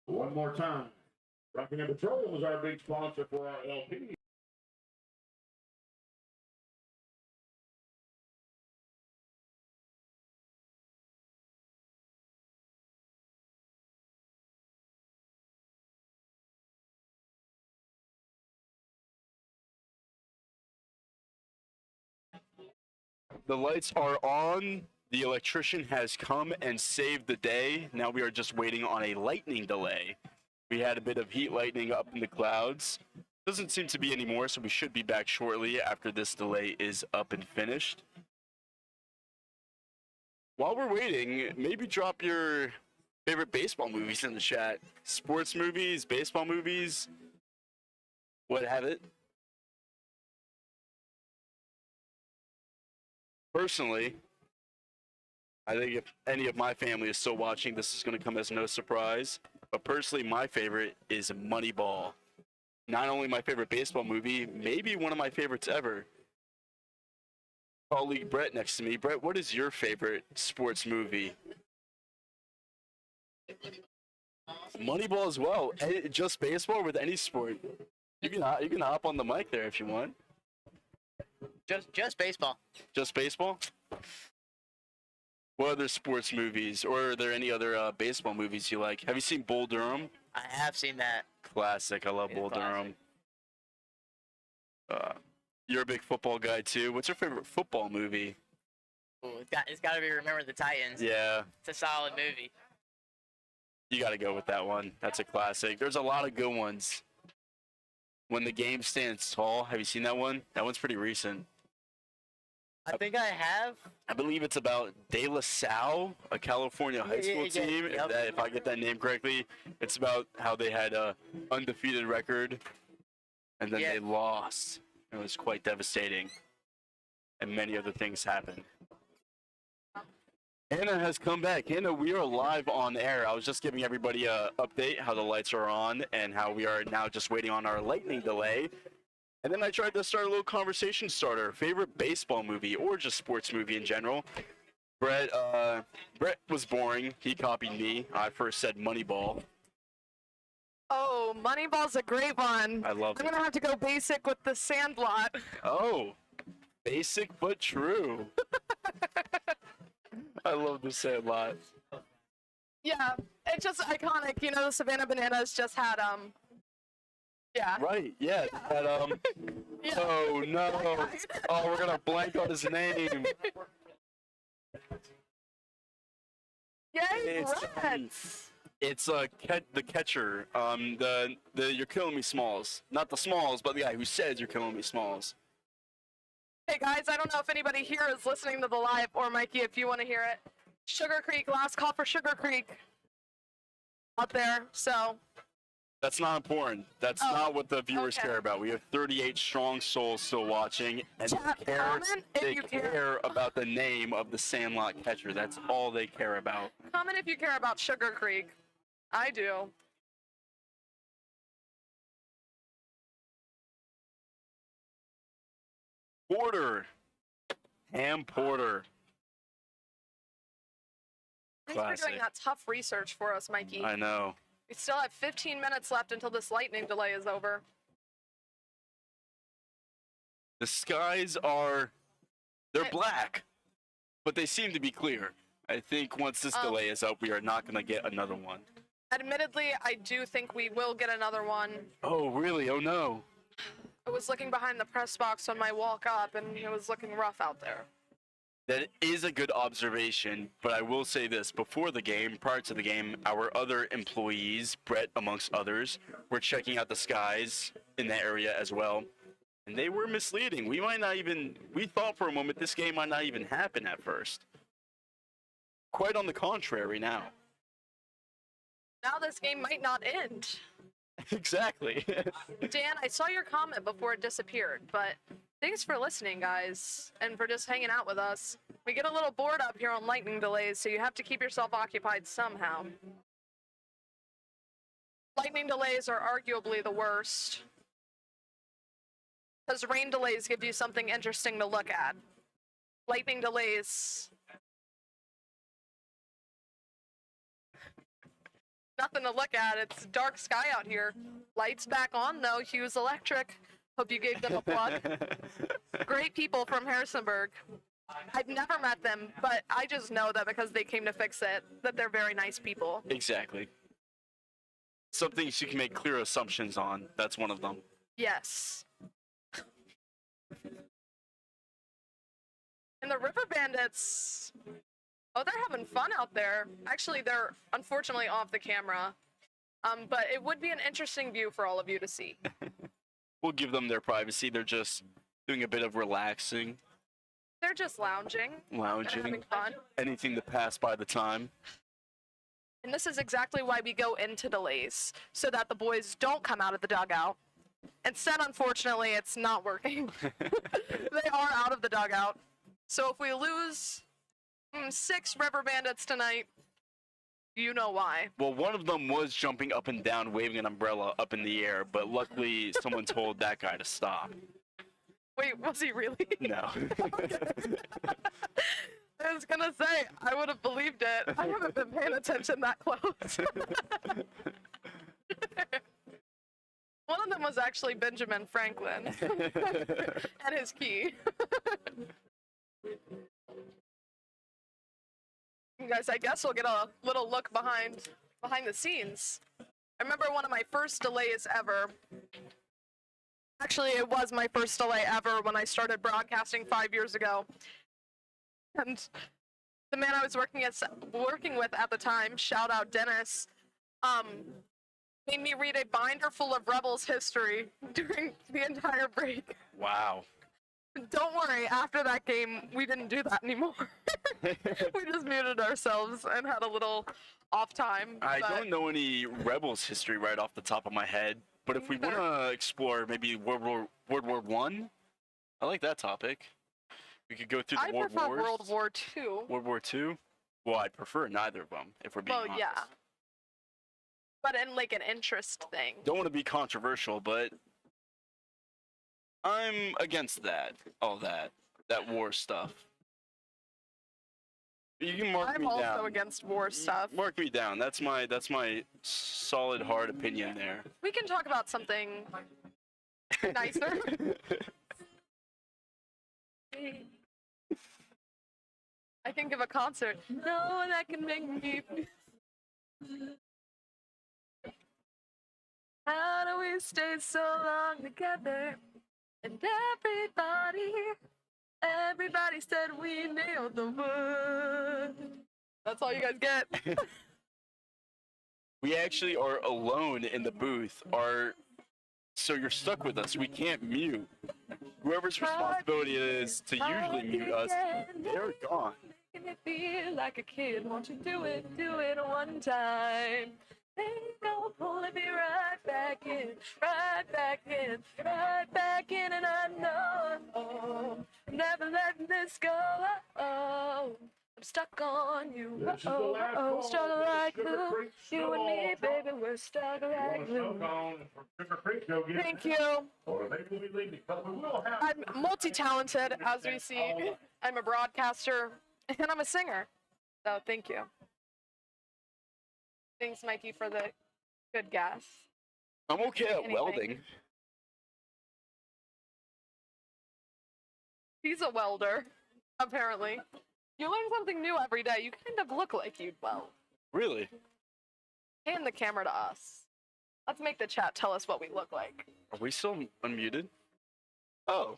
One more time. Rocking and Patrol is our big sponsor for our LP.
The lights are on. The electrician has come and saved the day. Now we are just waiting on a lightning delay. We had a bit of heat lightning up in the clouds. Doesn't seem to be anymore, so we should be back shortly after this delay is up and finished. While we're waiting, maybe drop your favorite baseball movies in the chat. Sports movies, baseball movies, what have it. Personally, I think if any of my family is still watching, this is going to come as no surprise. But personally, my favorite is Moneyball. Not only my favorite baseball movie, maybe one of my favorites ever. Colleague Brett next to me. Brett, what is your favorite sports movie? Moneyball as well. Just baseball or with any sport? You can hop on the mic there if you want.
Just baseball.
Just baseball? What other sports movies, or are there any other baseball movies you like? Have you seen Bull Durham?
I have seen that.
Classic. I love
It's
Bull
classic.
Durham. You're a big football guy too. What's your favorite football movie?
Ooh, it's got to be Remember the Titans.
Yeah,
It's a solid movie.
you got to go with that one. That's a classic. There's a lot of good ones. When the Game Stands Tall. Have you seen that one? That one's pretty recent.
I think I have.
I believe it's about De La Salle, a California high school team.
Yep.
If I get that name correctly, it's about how they had a undefeated record, and then they lost. It was quite devastating, and many other things happened. Hannah has come back. Hannah, we are live on air. I was just giving everybody an update how the lights are on and how we are now just waiting on our lightning delay. And then I tried to start a little conversation starter. Favorite baseball movie or just sports movie in general. Brett was boring. He copied me. I first said Moneyball.
Oh, Moneyball's a great one.
I love
I'm
it.
gonna have to go basic with the Sandlot.
Oh, basic but true. I love the Sandlot.
Yeah, it's just iconic. You know, the Savannah Bananas just had yeah.
Right, yeah. That,
Yeah.
Oh, no. Oh, we're going to blank on his name.
Yay,
It's,
Reds.
It's the catcher. The You're Killing Me Smalls. Not the Smalls, but the guy who says You're Killing Me Smalls.
Hey guys, I don't know if anybody here is listening to the live, or Mikey, if you want to hear it. Sugar Creek, last call for Sugar Creek. Out there, so.
That's not important. That's
Oh,
not what the viewers
okay.
care about. We have 38 strong souls still watching, and
Chat,
they care,
comment if
they
you care.
care about the name of the Sandlot catcher. That's all they care about.
Comment if you care about Sugar Creek. I do.
Porter. Ham Porter.
Thanks for doing
Classic.
that tough research for us, Mikey.
I know.
We still have 15 minutes left until this lightning delay is over.
The skies they're black, but they seem to be clear. I think once this delay is up, we are not going to get another one.
Admittedly, I do think we will get another one.
Oh, really? Oh, no.
I was looking behind the press box on my walk up, and it was looking rough out there.
That is a good observation, but I will say this. Before the game, prior to the game, our other employees, Brett amongst others, were checking out the skies in that area as well. And they were misleading. We thought for a moment this game might not even happen at first. Quite on the contrary now.
Now this game might not end.
Exactly.
Dan, I saw your comment before it disappeared, but thanks for listening, guys, and for just hanging out with us. We get a little bored up here on lightning delays, so you have to keep yourself occupied somehow. Lightning delays are arguably the worst. Because rain delays give you something interesting to look at. Lightning delays. Nothing to look at. It's dark sky out here. Lights back on though. Hughes Electric. Hope you gave them a plug. Great people from Harrisonburg. I've never met them, but I just know that because they came to fix it, that they're very nice people.
Exactly. Some things you can make clear assumptions on. That's one of them.
Yes. And the Riverbandits, oh, they're having fun out there. Actually, they're unfortunately off the camera. But it would be an interesting view for all of you to see.
We'll give them their privacy. They're just doing a bit of relaxing,
They're just lounging. They're
lounging,
having fun.
anything to pass by the time.
And this is exactly why we go into delays, so that the boys don't come out of the dugout. Instead, unfortunately, it's not working. They are out of the dugout. So if we lose 6 Riverbandits tonight, you know why.
Well, one of them was jumping up and down, waving an umbrella up in the air, but luckily someone told that guy to stop.
Wait, was he really?
No.
I was gonna say, I would have believed it. I haven't been paying attention that close. One of them was actually Benjamin Franklin and his key. You guys, I guess we'll get a little look behind the scenes. I remember one of my first delays ever. Actually, it was my first delay ever when I started broadcasting 5 years ago. And the man I was working with at the time, shout out Dennis, made me read a binder full of Rebels history during the entire break.
Wow.
Don't worry, after that game, we didn't do that anymore. We just muted ourselves and had a little off time.
I
but-
don't know any Rebels history right off the top of my head, but if we want to explore maybe World War One, I like that topic. We could go through the
I
World
prefer
Wars.
World War II.
World War II? Well, I prefer neither of them, if we're being
Well,
honest.
yeah. But in like an interest thing.
Don't want to be controversial, but I'm against that. All that war stuff. You can mark
I'm
me
also
down.
against war stuff.
Mark me down. That's my solid hard opinion there.
We can talk about something nicer. I think of a concert. No one that can make me. How do we stay so long together? And everybody said we nailed the wood. That's all you guys get.
We actually are alone in the booth. So you're stuck with us. We can't mute. Whoever's responsibility it is to usually mute us, they're gone.
Making it feel like a kid. Won't you do it one time? Then go pulling me right back in, right back in, right back in, and I know never letting this go. I'm stuck on you.
This is the last call.
Stuck like
Sugar
glue.
Creek
You and me,
Show.
baby, we're stuck like
We're
glue.
stuck on from Sugar Creek Show again.
Thank you.
Or maybe we'll be leaving, but we will have.
I'm multi-talented, as we see. I'm a broadcaster, and I'm a singer. So thank you. Thanks, Mikey, for the good guess.
I'm okay at
Anything.
welding.
He's a welder, apparently. You learn something new every day. You kind of look like you'd weld.
Really?
Hand the camera to us. Let's make the chat tell us what we look like.
Are we still unmuted? Oh.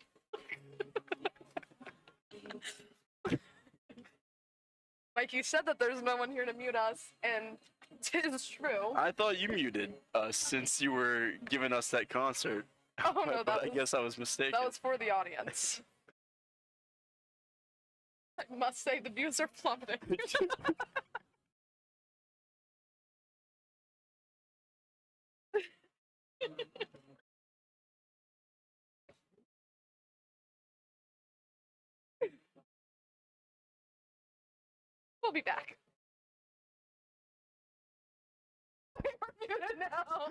Mike, you said that there's no one here to mute us, and it is true.
I thought you muted us since you were giving us that concert.
Oh no,
But I
that
guess I was mistaken.
was for the audience. I must say the views are plummeting. We'll be back. We're muted now.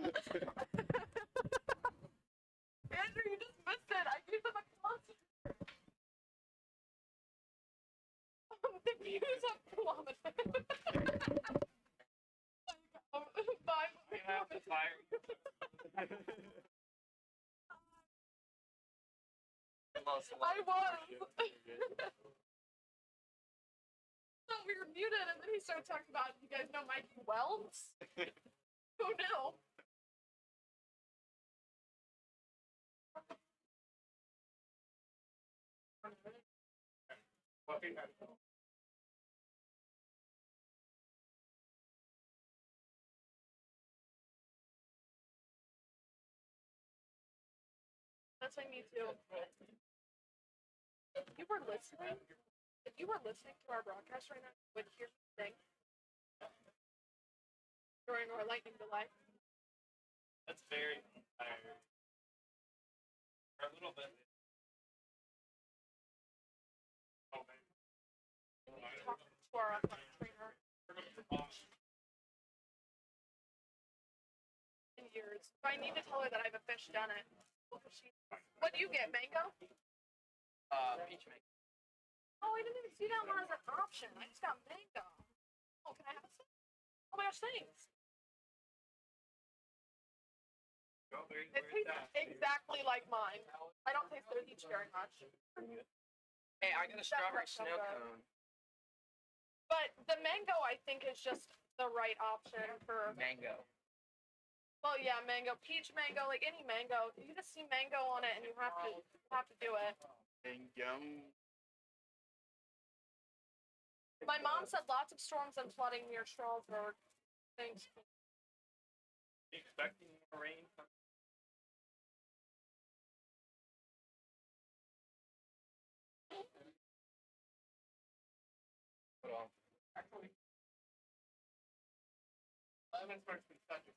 Andrew, you just missed it. I gave them a concert. The views have plummeted. Bye.
You have to fire.
I was. So we were muted, and then he started talking about, you guys know Mikey Wells? Who knew? That's what I need to. If you were listening to our broadcast right now, you would hear me sing during our lightning delay.
That's very tired. For a little bit.
Talk to our athletic trainer in years. So I need to tell her that I have a fish done it. What do you get, mango?
Peach mango.
Oh, I didn't even see that one as an option. I just got mango. Oh, can I have some? Oh my gosh, thanks. It tastes exactly like mine. I don't taste their peach very much.
Hey, I got a strawberry
That
snow
sounds
cone.
But the mango, I think, is just the right option for.
Mango.
Well, yeah, mango, peach mango, like any mango. You just see mango on it, and you have to do it.
Bingo.
My mom said lots of storms and flooding near Strasbourg. Thanks.
Expecting more rain? Hold on. Actually, 11 starts to be such a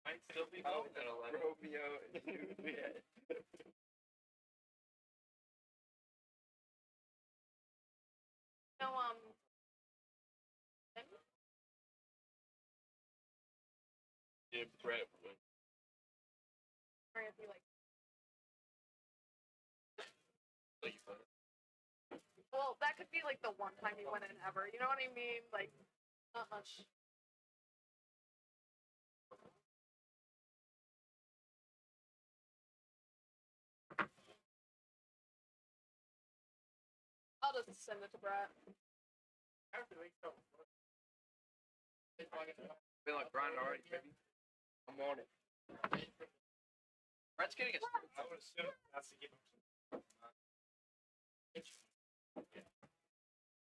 might still be going at 11. Romeo and Juliet.
No,
Yeah, Brett.
or it'd be like, well, that could be like the one time you went in ever. You know what I mean? Like, not much. I'll just send it to Brett.
Feel like Brian already, baby. I'm on it. Brett's getting a I would assume that's to give him some.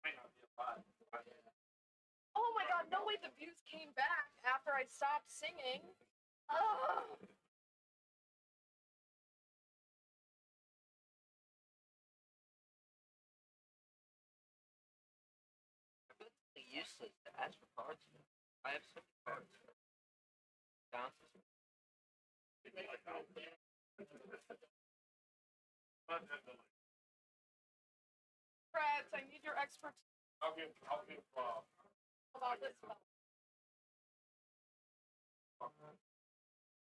Might not be a lot.
Oh my god, no way, the views came back after I stopped singing. Ugh.
It's useless to ask for cards. I have so many cards. Bounces.
Brett, I need your expertise
I'll give,
about this spell.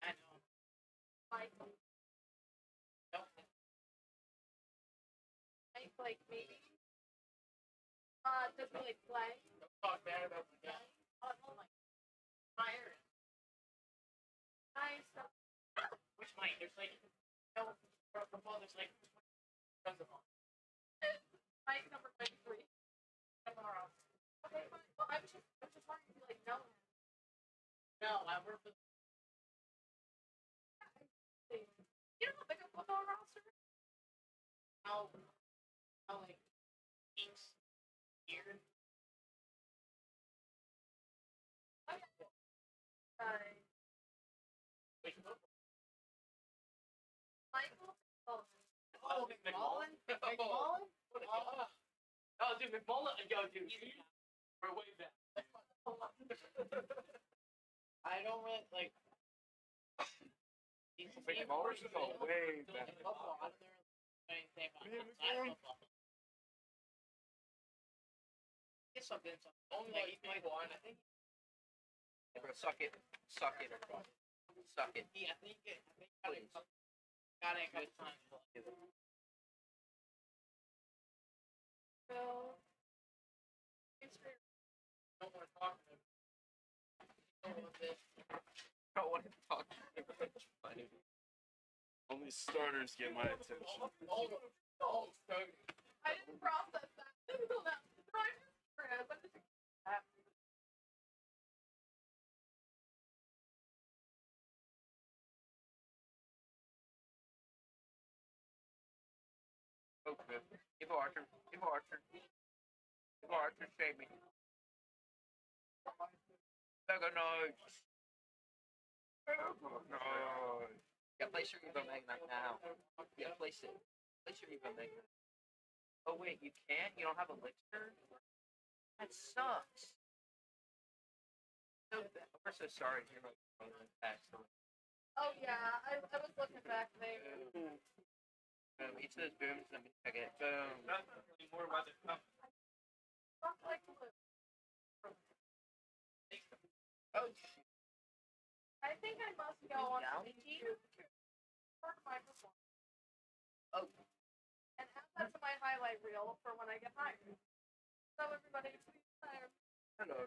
I know.
Like, like maybe. Does he like play?
Don't talk bad about the guy.
Oh my. Fire. Nice.
Which mic? There's like, no, there's like, tons of them.
Mic number 93. Tomorrow. Okay, fine. Well, I was just wondering if you like know him.
No, I work with.
You know how big a football roster is?
How like inks here.
Right. Michael?
Oh, McMullen? McMullen? Oh, dude, McMullen. Yo, dude, we're way back. I don't really like. McMullen's just a way back. I don't really know anything about football. It's something. Only like he played one, I think. Yeah, bro, suck it. Suck it. Suck it. Yeah, I think. Got it a couple times.
Bill.
Don't want to talk to him. Don't want this. Don't want to talk to him. It's funny.
Only starters get my attention.
All
I didn't process that until now.
Oh, good. Give Archer. Give Archer. Give Archer. Save me. Mega Knights. Mega Knights. Yeah, place your Evo Magnite now. Yeah, place it. Place your Evo Magnite. Oh, wait, you can't? You don't have Elixir? That sucks. So bad. We're so sorry to hear about your accident.
Oh yeah, I was looking back there.
Boom. Each of those booms, let me check it. Boom. Nothing more weather coming.
Fuck like blue.
Oh, shit.
I think I must go on Steam for my performance
Oh,
and add that to my highlight reel for when I get hired. So everybody, please hire me.
hello.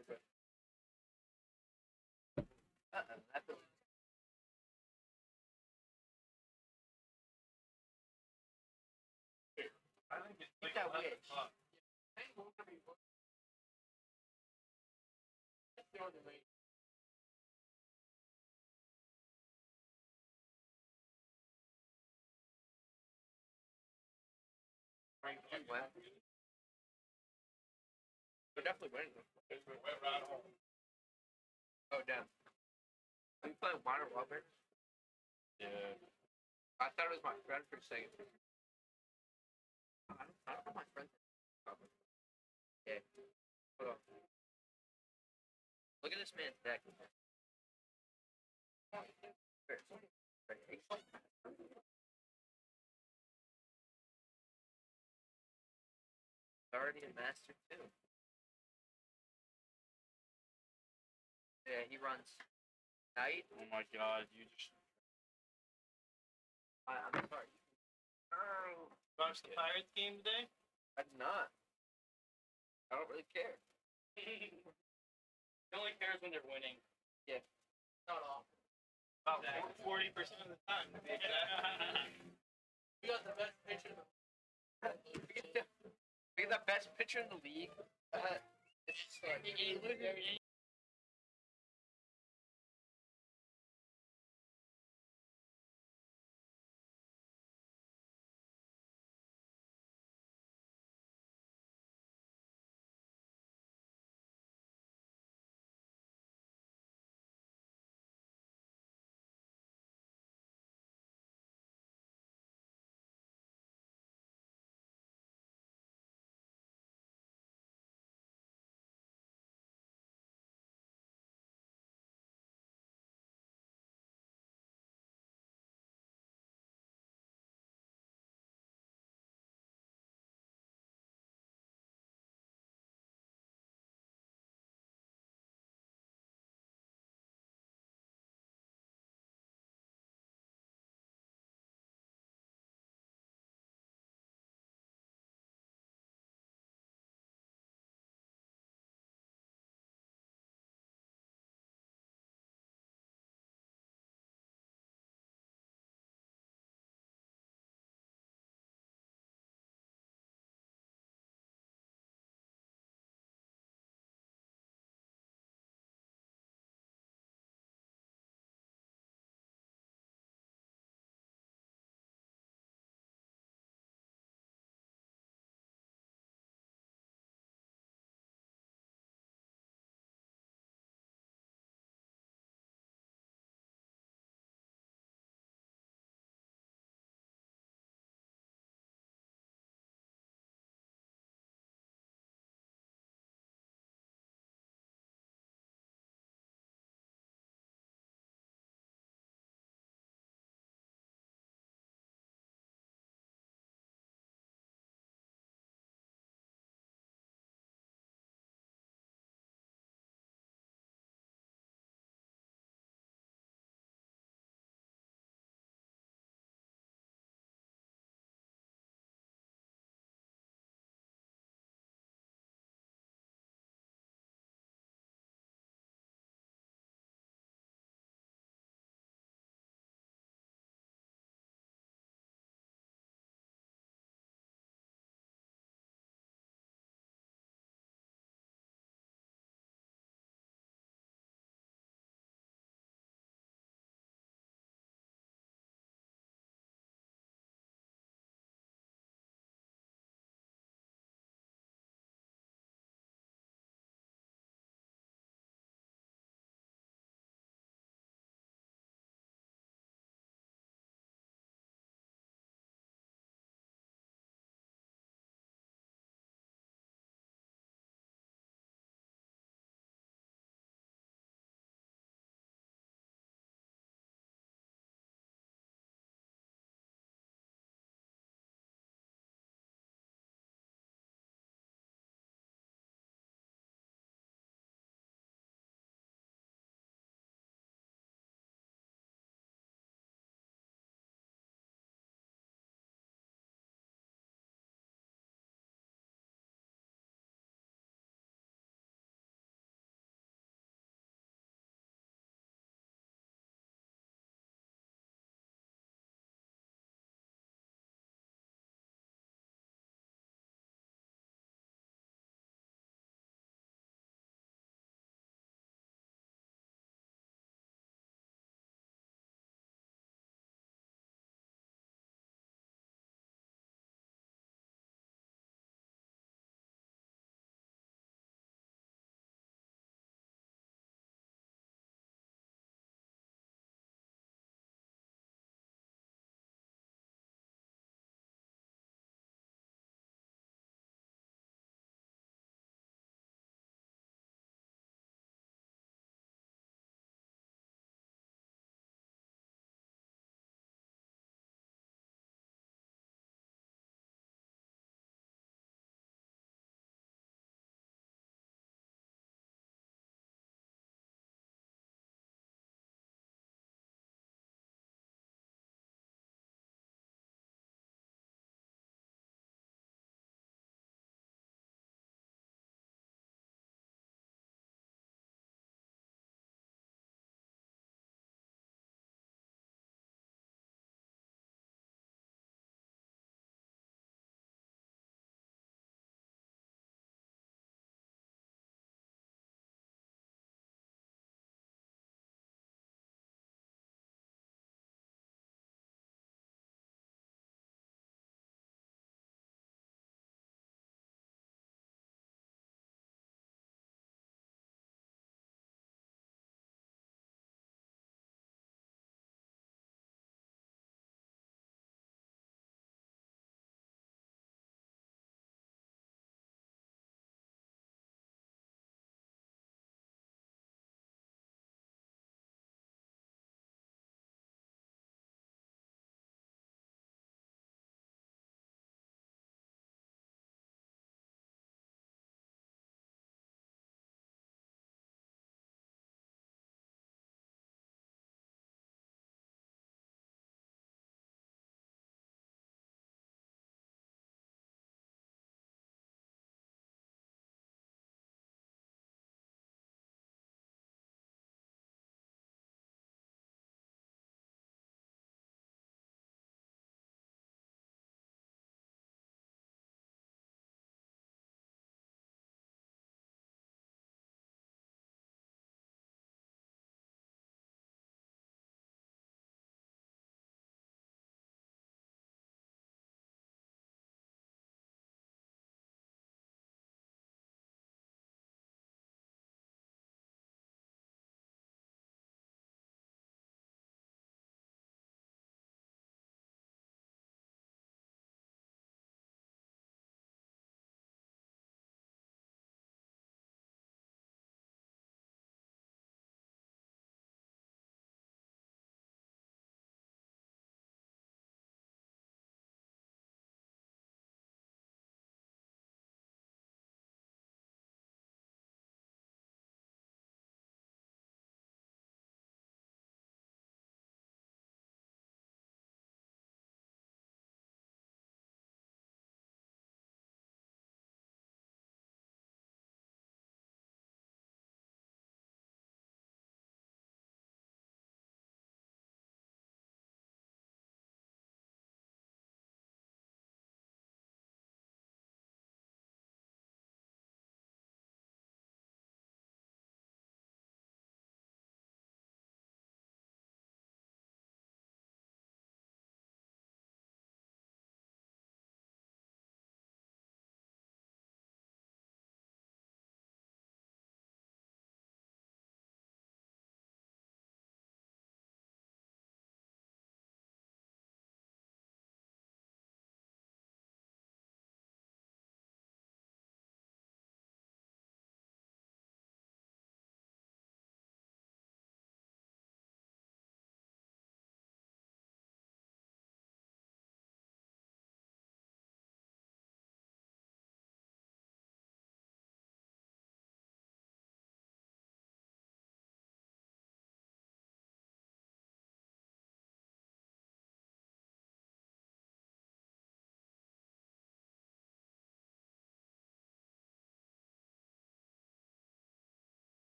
Uh-oh, that was...
I think it's
Get that witch. Well, we're definitely winning. Oh, damn. Are you playing Minor Robert?
Yeah.
I thought it was my friend for a second. I don't know my friend. Yeah. Hold on. Look at this man's deck. Already a master too. Yeah, he runs Knight.
Oh my god, you just.
I'm sorry. Oh,
Watched the Pirates game today?
I did not. I don't really care.
He only cares when they're winning.
Not all.
About 40% of the time.
You got the best pitcher. We got the best pitcher in the league. It's just like
He loses.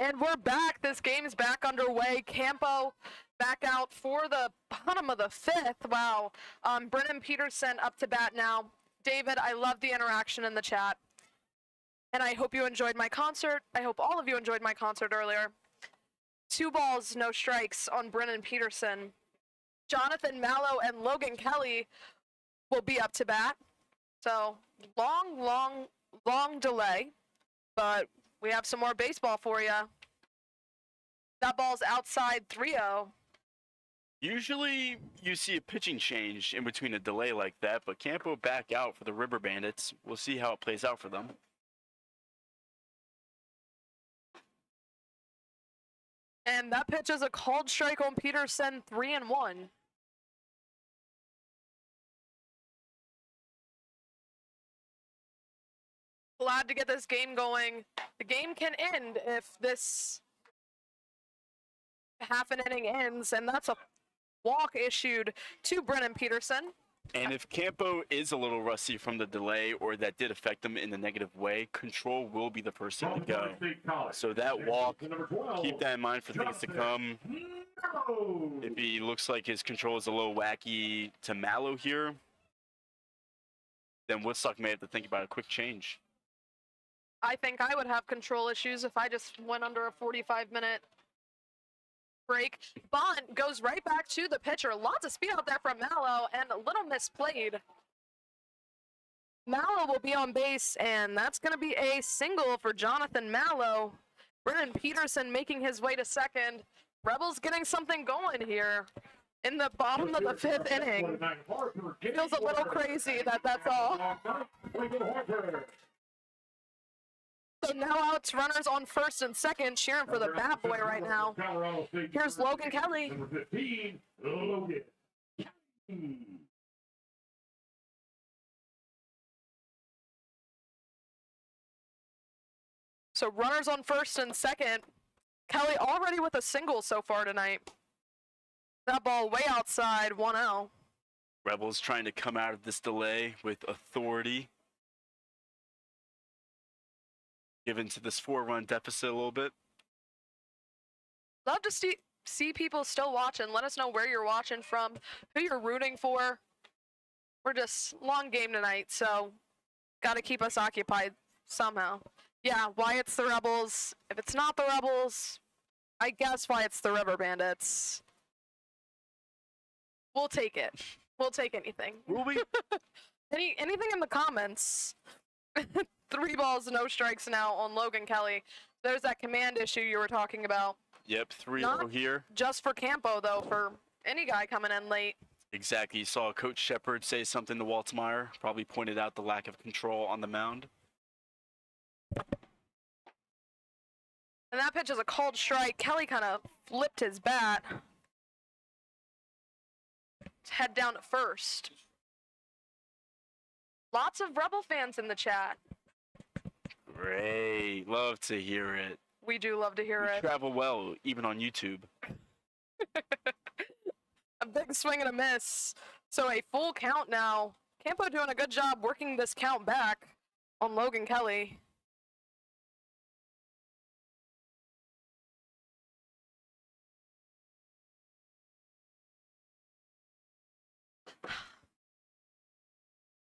And we're back. This game's back underway. Campo back out for the bottom of the fifth. Wow. Brennan Peterson up to bat now. David, I love the interaction in the chat. And I hope you enjoyed my concert. I hope all of you enjoyed my concert earlier. 2 balls, no strikes on Brennan Peterson. Jonathan Mallow and Logan Kelly will be up to bat. So long delay. But we have some more baseball for you. That ball's outside 3-0.
Usually you see a pitching change in between a delay like that, but Campo back out for the Riverbandits. We'll see how it plays out for them.
And that pitch is a called strike on Peterson, 3-1. Glad to get this game going. The game can end if this half an inning ends, and that's a walk issued to Brennan Peterson.
And if Campo is a little rusty from the delay or that did affect him in the negative way, Control will be the first to go. So that walk, keep that in mind for things to come. If he looks like his control is a little wacky to Mallow here, then Woodstock may have to think about a quick change.
I think I would have control issues if I just went under a 45-minute break. Bond goes right back to the pitcher. Lots of speed out there from Mallow and a little misplayed. Mallow will be on base, and that's going to be a single for Jonathan Mallow. Brennan Peterson making his way to second. Rebels getting something going here in the bottom of the 5th inning. Feels a little crazy that's all. So now it's runners on first and second, cheering for the bat boy right now. Here's Logan Kelly.
Number 15, Logan.
So runners on first and second. Kelly already with a single so far tonight. That ball way outside, 1-0.
Rebels trying to come out of this delay with authority. Given to this 4-run deficit a little bit.
Love to see people still watching. Let us know where you're watching from, who you're rooting for. We're just long game tonight, so got to keep us occupied somehow. Yeah, why it's the Rebels. If it's not the Rebels, I guess why it's the Riverbandits. We'll take it. We'll take anything.
Will we?
Anything in the comments. 3 balls, no strikes now on Logan Kelly. There's that command issue you were talking about.
Yep, 3-0 here.
Just for Campo, though, for any guy coming in late.
Exactly. You saw Coach Shepard say something to Waltmeyer. Probably pointed out the lack of control on the mound.
And that pitch is a called strike. Kelly kind of flipped his bat. Head down at first. Lots of Rebel fans in the chat.
Great. Love to hear it.
We do love to hear
We
it.
travel well, even on YouTube.
A big swing and a miss. So a full count now. Campo doing a good job working this count back on Logan Kelly.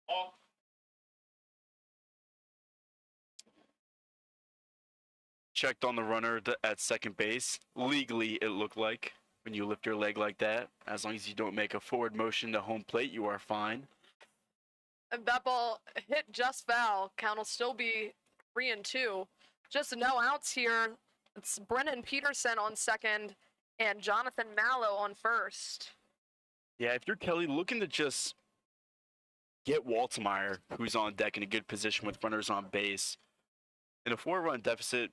Off.
Checked on the runner at second base. Legally, it looked like when you lift your leg like that. As long as you don't make a forward motion to home plate, you are fine.
And that ball hit just foul. Count will still be 3-2. Just no outs here. It's Brennan Peterson on second and Jonathan Mallow on first.
Yeah, if you're Kelly looking to just get Waltmeyer, who's on deck in a good position with runners on base, in a 4-run deficit,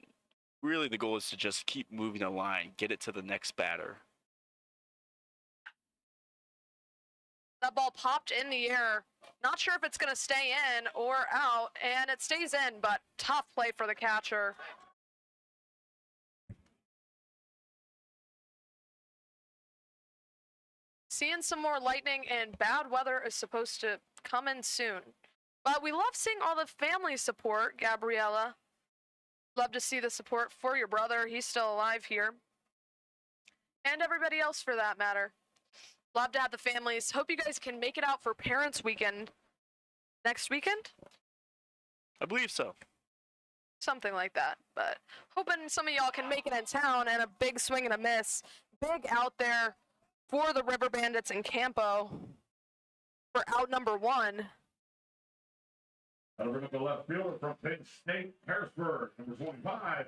really the goal is to just keep moving the line, get it to the next batter.
That ball popped in the air. Not sure if it's going to stay in or out, and it stays in, but tough play for the catcher. Seeing some more lightning, and bad weather is supposed to come in soon. But we love seeing all the family support, Gabriella. Love to see the support for your brother. He's still alive here. And everybody else for that matter. Love to have the families. Hope you guys can make it out for Parents Weekend next weekend.
I believe so.
Something like that. But hoping some of y'all can make it in town, and a big swing and a miss. Big out there for the Riverbandits and Campo for out number 1.
Over to the left fielder from Penn State, Harrisburg, number 45,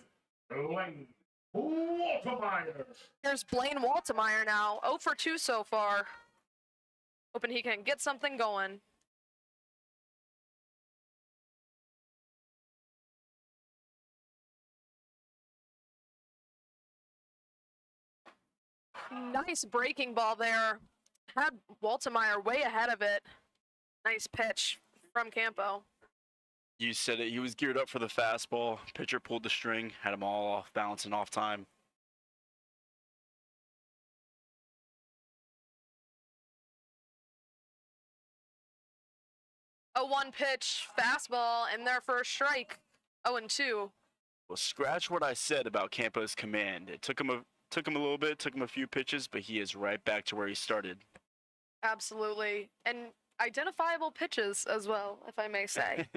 Blaine Waltemeyer.
Here's Blaine Waltemeyer now, 0 for 2 so far. Hoping he can get something going. Nice breaking ball there. Had Waltemeyer way ahead of it. Nice pitch from Campo.
You said it. He was geared up for the fastball. Pitcher pulled the string, had him all off balance and off time.
A 1 pitch fastball and their first strike. 0-2.
Well, scratch what I said about Campo's command. It took him a little bit, took him a few pitches, but he is right back to where he started.
Absolutely. And identifiable pitches as well, if I may say.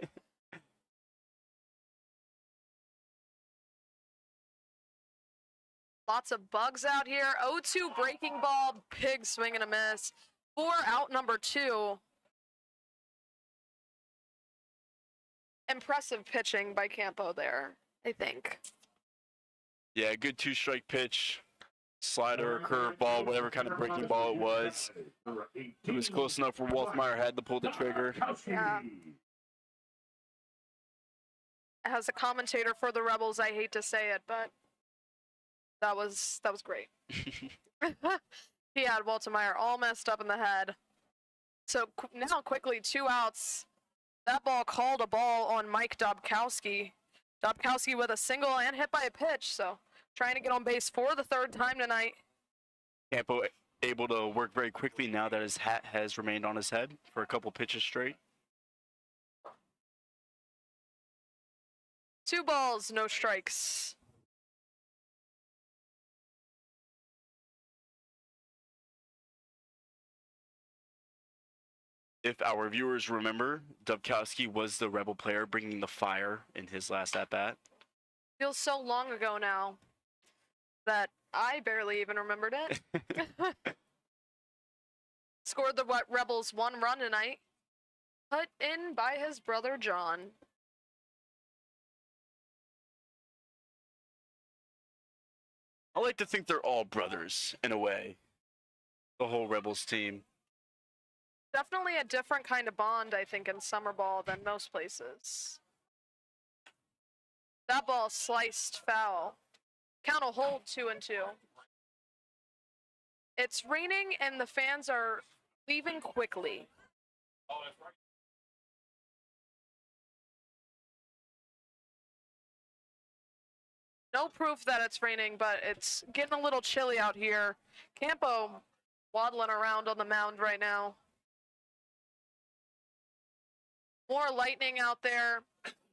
Lots of bugs out here. 0-2 breaking ball, big swing and a miss. 4 out number 2. Impressive pitching by Campo there, I think.
Yeah, good 2-strike pitch. Slider, curveball, whatever kind of breaking ball it was. It was close enough where Waltemeyer had to pull the trigger.
Yeah. As a commentator for the Rebels, I hate to say it, but that was great. He had Waltemeyer all messed up in the head. So now quickly, 2 outs. That ball called a ball on Mike Dobkowski. Dobkowski with a single and hit by a pitch, so trying to get on base for the 3rd time tonight.
Campo able to work very quickly now that his hat has remained on his head for a couple pitches straight.
2 balls, no strikes.
If our viewers remember, Dobkowski was the Rebel player bringing the fire in his last at-bat.
Feels so long ago now that I barely even remembered it. Scored the Rebels 1 run tonight, put in by his brother John.
I like to think they're all brothers, in a way. The whole Rebels team.
Definitely a different kind of bond, I think, in summer ball than most places. That ball sliced foul. Count will hold 2-2. It's raining and the fans are leaving quickly. No proof that it's raining, but it's getting a little chilly out here. Campo waddling around on the mound right now. More lightning out there.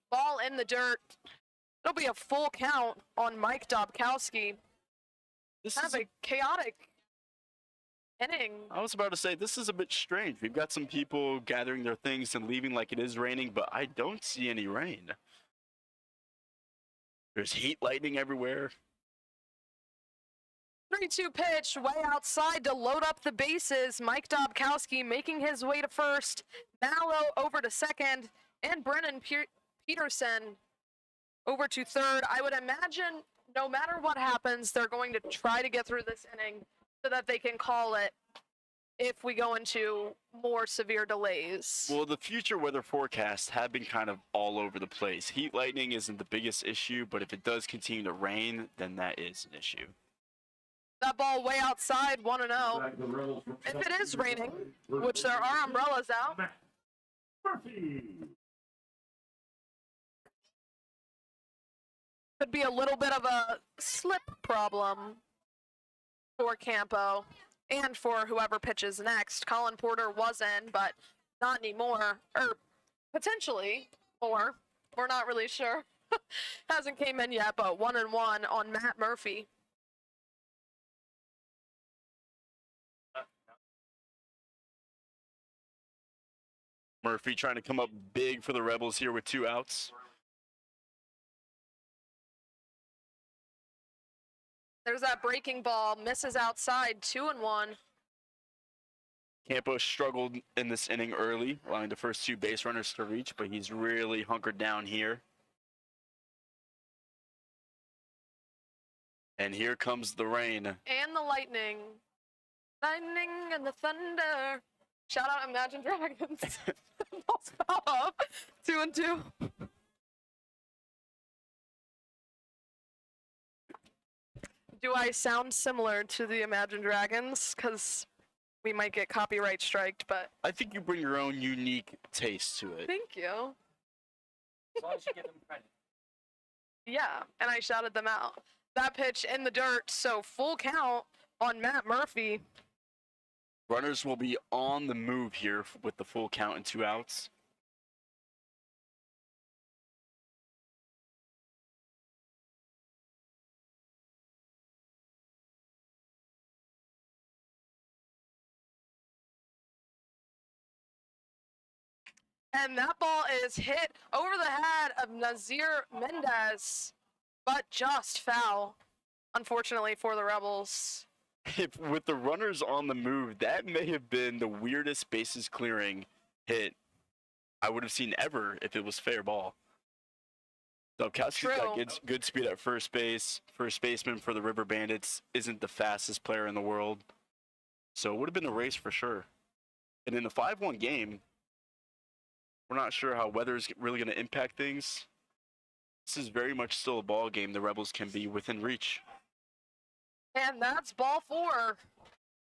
Ball in the dirt. It'll be a full count on Mike Dobkowski.
This
Kind
is
of a chaotic inning.
I was about to say, this is a bit strange. We've got some people gathering their things and leaving like it is raining, but I don't see any rain. There's heat lightning everywhere.
3-2 pitch, way outside to load up the bases. Mike Dobkowski making his way to first. Mallow over to second. And Brennan Peterson over to third. I would imagine no matter what happens, they're going to try to get through this inning so that they can call it if we go into more severe delays.
Well, the future weather forecasts have been kind of all over the place. Heat lightning isn't the biggest issue, but if it does continue to rain, then that is an issue.
That ball way outside, 1-0. If it is raining, which there are umbrellas out, could be a little bit of a slip problem for Campo and for whoever pitches next. Colin Porter was in, but not anymore. Or potentially more. We're not really sure. Hasn't came in yet, but 1-1 on Matt Murphy.
Murphy trying to come up big for the Rebels here with 2 outs.
There's that breaking ball, misses outside, 2-1.
Campos struggled in this inning early, allowing the first 2 base runners to reach, but he's really hunkered down here. And here comes the rain.
And the lightning. Lightning and the thunder. Shout out Imagine Dragons. Balls fell up. 2-2. Do I sound similar to the Imagine Dragons? Because we might get copyright striked, but
I think you bring your own unique taste to it.
thank you.
As long as you give them credit.
Yeah, and I shouted them out. That pitch in the dirt, so full count on Matt Murphy.
Runners will be on the move here with the full count and 2 outs.
And that ball is hit over the head of Nazir Mendez, but just foul, unfortunately for the Rebels.
If with the runners on the move, that may have been the weirdest bases clearing hit I would have seen ever if it was fair ball. Dobkowski's got good speed at first base. First baseman for the Riverbandits isn't the fastest player in the world. So it would have been a race for sure. And in the 5-1 game, we're not sure how weather is really going to impact things. This is very much still a ball game. The Rebels can be within reach.
And that's ball 4.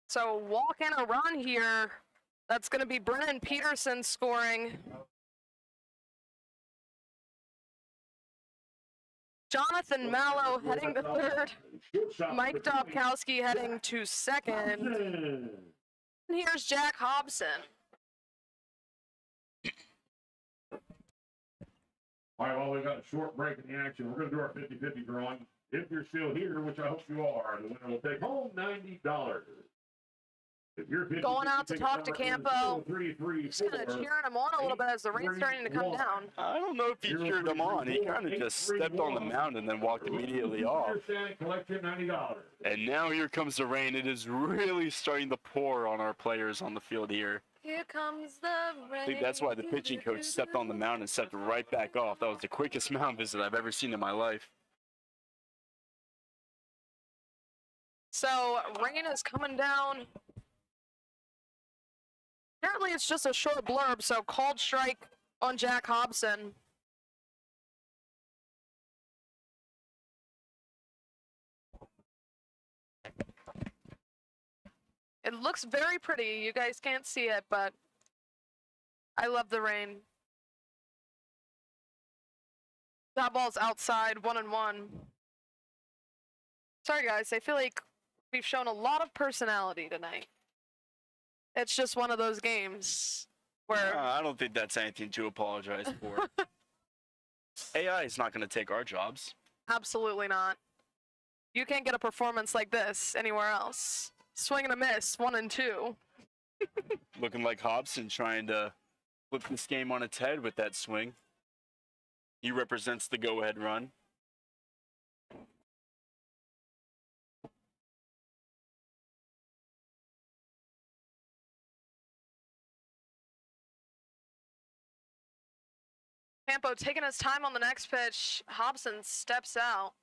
So walk and a run here. That's going to be Brennan Peterson scoring. Jonathan Mallow heading to third. Mike Dobkowski heading to second. And here's Jack Hobson.
All right, well, we've got a short break in the action. We're going to do our 50-50 drawing. If you're still here, which I hope you are, the winner will take home $90. If you're 50,
Going out to talk to Campo.
3-3-4.
Just kind of cheering him on a little bit as the rain's starting to come down.
I don't know if he cheered him on. He kind of just stepped on the mound and then walked immediately off.
Collection $90.
And now here comes the rain. It is really starting to pour on our players on the field here.
Here comes the rain.
I think that's why the pitching coach stepped on the mound and stepped right back off. That was the quickest mound visit I've ever seen in my life.
So rain is coming down. Apparently it's just a short blurb, so called strike on Jack Hobson. It looks very pretty. You guys can't see it, but I love the rain. That ball's outside, 1-1. Sorry guys, I feel like we've shown a lot of personality tonight. It's just one of those games where
I don't think that's anything to apologize for. AI is not going to take our jobs.
absolutely not. You can't get a performance like this anywhere else. Swing and a miss, 1-2.
Looking like Hobson trying to flip this game on its head with that swing. He represents the go-ahead run.
Campo taking his time on the next pitch. Hobson steps out.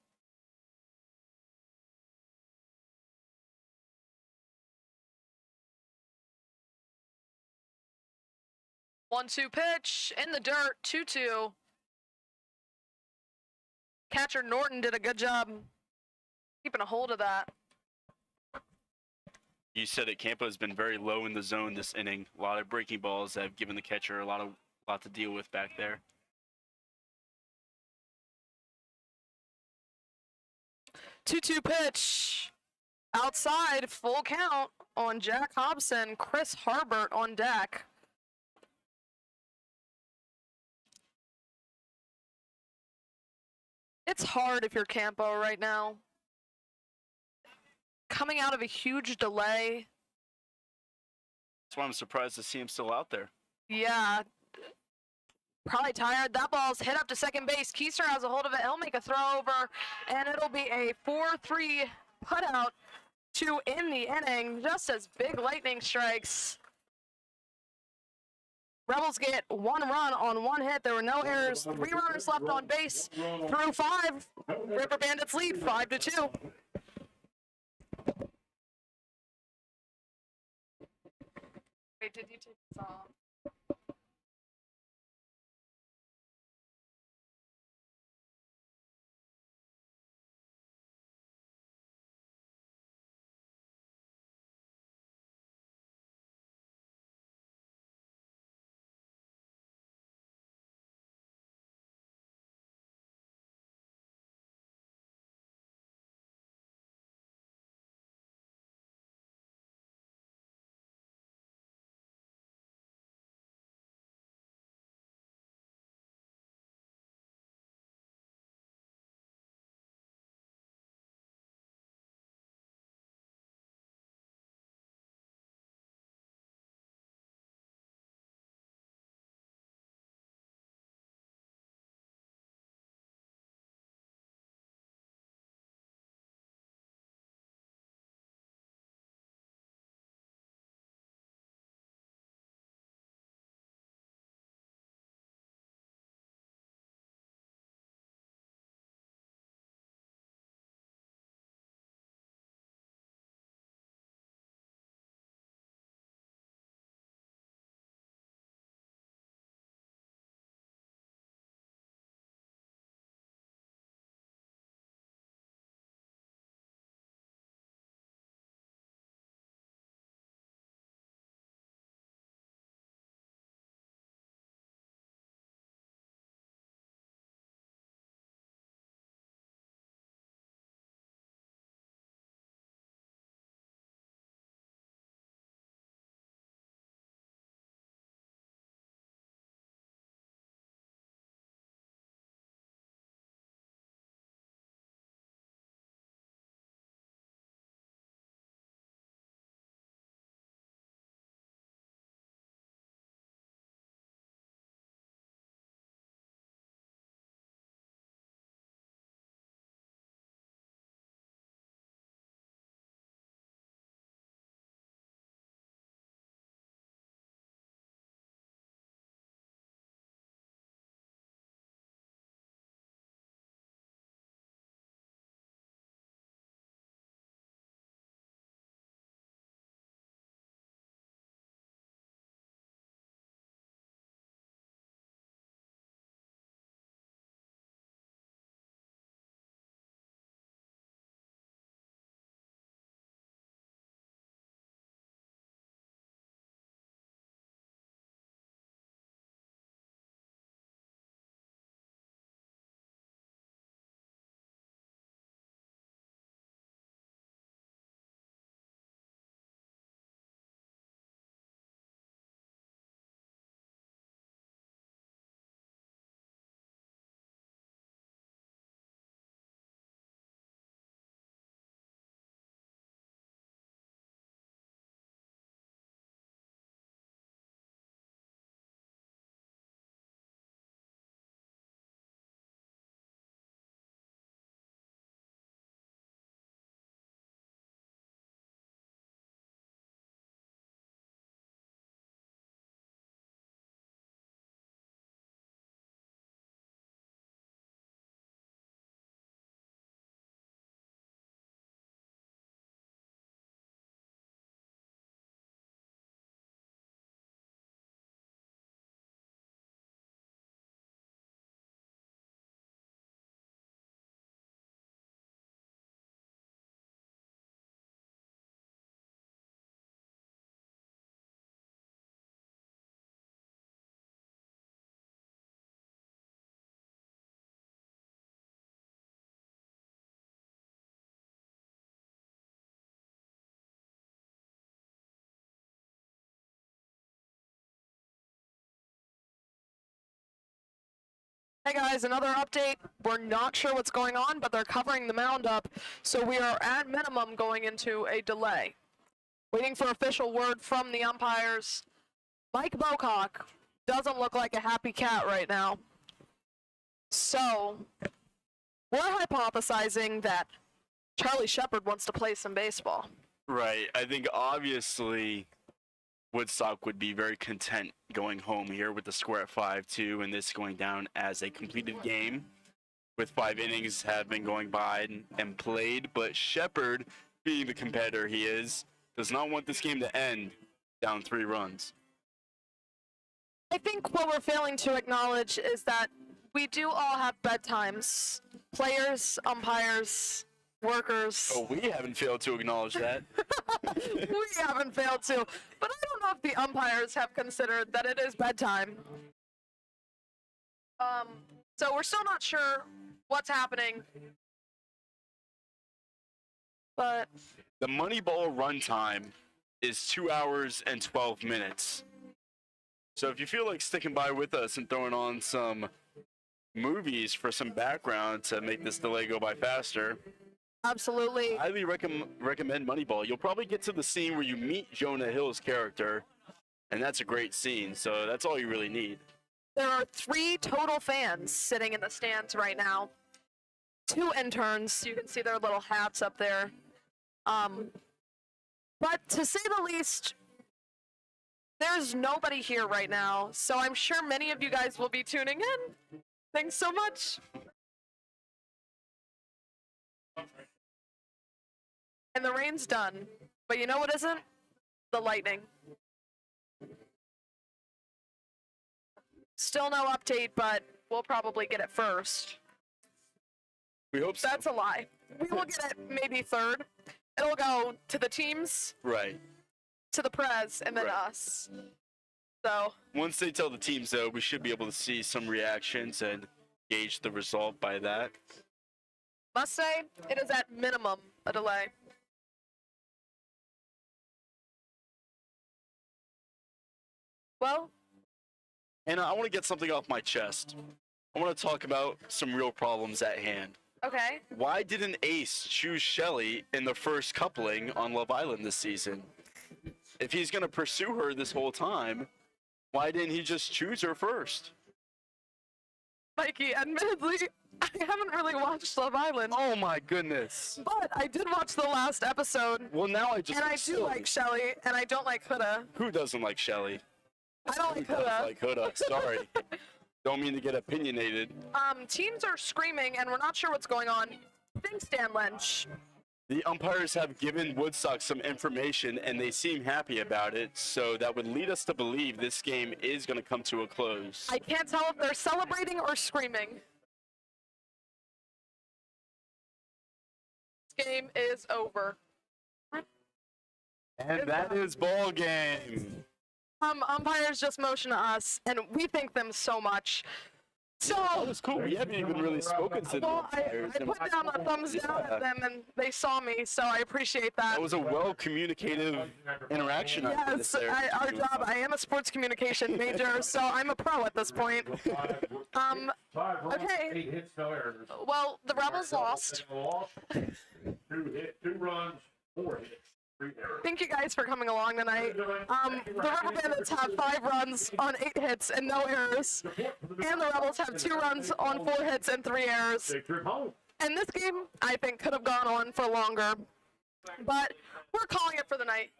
One-two pitch in the dirt, 2-2. Catcher Norton did a good job keeping a hold of that.
You said it, Campo's been very low in the zone this inning. A lot of breaking balls that have given the catcher a lot to deal with back there.
2-2 pitch. Outside, full count on Jack Hobson. Chris Harbert on deck. It's hard if you're Campo right now. Coming out of a huge delay.
That's why I'm surprised to see him still out there.
Yeah. Probably tired. That ball's hit up to second base. Keister has a hold of it. He'll make a throw over, and it'll be a 4-3 putout to end the inning, just as big lightning strikes. Rebels get 1 run on 1 hit. There were no errors. 3 runners left on base through 5. Riverbandits lead 5-2. Wait, did you take this off? Hey guys, another update. We're not sure what's going on, but they're covering the mound up, so we are at minimum going into a delay. Waiting for official word from the umpires. Mike Bocock doesn't look like a happy cat right now. So, we're hypothesizing that Charlie Shepard wants to play some baseball.
Right. I think obviously Woodstock would be very content going home here with the score at 5-2 and this going down as a completed game with 5 innings have been going by and played. But Shepard, being the competitor he is, does not want this game to end down 3 runs.
I think what we're failing to acknowledge is that we do all have bedtimes. Players, umpires, workers.
Oh, we haven't failed to acknowledge that.
We haven't failed to. But I don't know if the umpires have considered that it is bedtime. So we're still not sure what's happening. But
The Moneyball runtime is 2 hours and 12 minutes. So if you feel like sticking by with us and throwing on some movies for some background to make this delay go by faster,
absolutely.
highly recommend Moneyball. You'll probably get to the scene where you meet Jonah Hill's character, and that's a great scene. So that's all you really need.
There are 3 total fans sitting in the stands right now. 2 interns. You can see their little hats up there. But to say the least, there's nobody here right now, so I'm sure many of you guys will be tuning in. Thanks so much. And the rain's done, but you know what isn't? The lightning. Still no update, but we'll probably get it first.
We hope so.
That's a lie. We will get it maybe third. It'll go to the teams,
Right.
to the prez, and then
Right.
us. So,
Once they tell the teams, though, we should be able to see some reactions and gauge the result by that.
must say, it is at minimum a delay. Well,
And I want to get something off my chest. I want to talk about some real problems at hand.
okay.
Why didn't Ace choose Shelly in the first coupling on Love Island this season? If he's going to pursue her this whole time, why didn't he just choose her first?
Mikey, admittedly, I haven't really watched Love Island,
Oh my goodness.
but I did watch the last episode,
Well, now I just
and I
feel
do
silly.
like Shelly, and I don't like Huda.
Who doesn't like Shelly?
I don't
Who
like
does
Huda.
like Huda? Sorry. Don't mean to get opinionated.
Teams are screaming, and we're not sure what's going on. Thanks, Dan Lynch.
The umpires have given Woodstock some information, and they seem happy about it, so that would lead us to believe this game is going to come to a close.
I can't tell if they're celebrating or screaming. This game is over.
And that is ball game.
Umpires just motion to us, and we thank them so much. So,
That was cool. We haven't even really spoken to the
well, I
umpires.
put down a thumbs down
Yeah.
at them, and they saw me, so I appreciate that.
That was a well-communicative interaction. I
Yes, our job. I am a sports communication major, so I'm a pro at this point.
5 runs,
okay.
8 hits, no errors.
Well, the Rebels lost.
2 runs, 4 hits, 3 errors.
Thank you guys for coming along tonight. The Riverbandits have 5 runs on 8 hits and no errors. And the Rebels have 2 runs on 4 hits and 3 errors.
Big trip home.
And this game, I think, could have gone on for longer. But we're calling it for the night.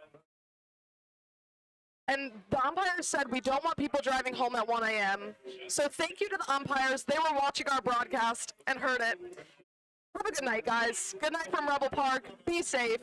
And the umpires said we don't want people driving home at 1 a.m. So thank you to the umpires. They were watching our broadcast and heard it. Have a good night, guys. Good night from Rebel Park. Be safe.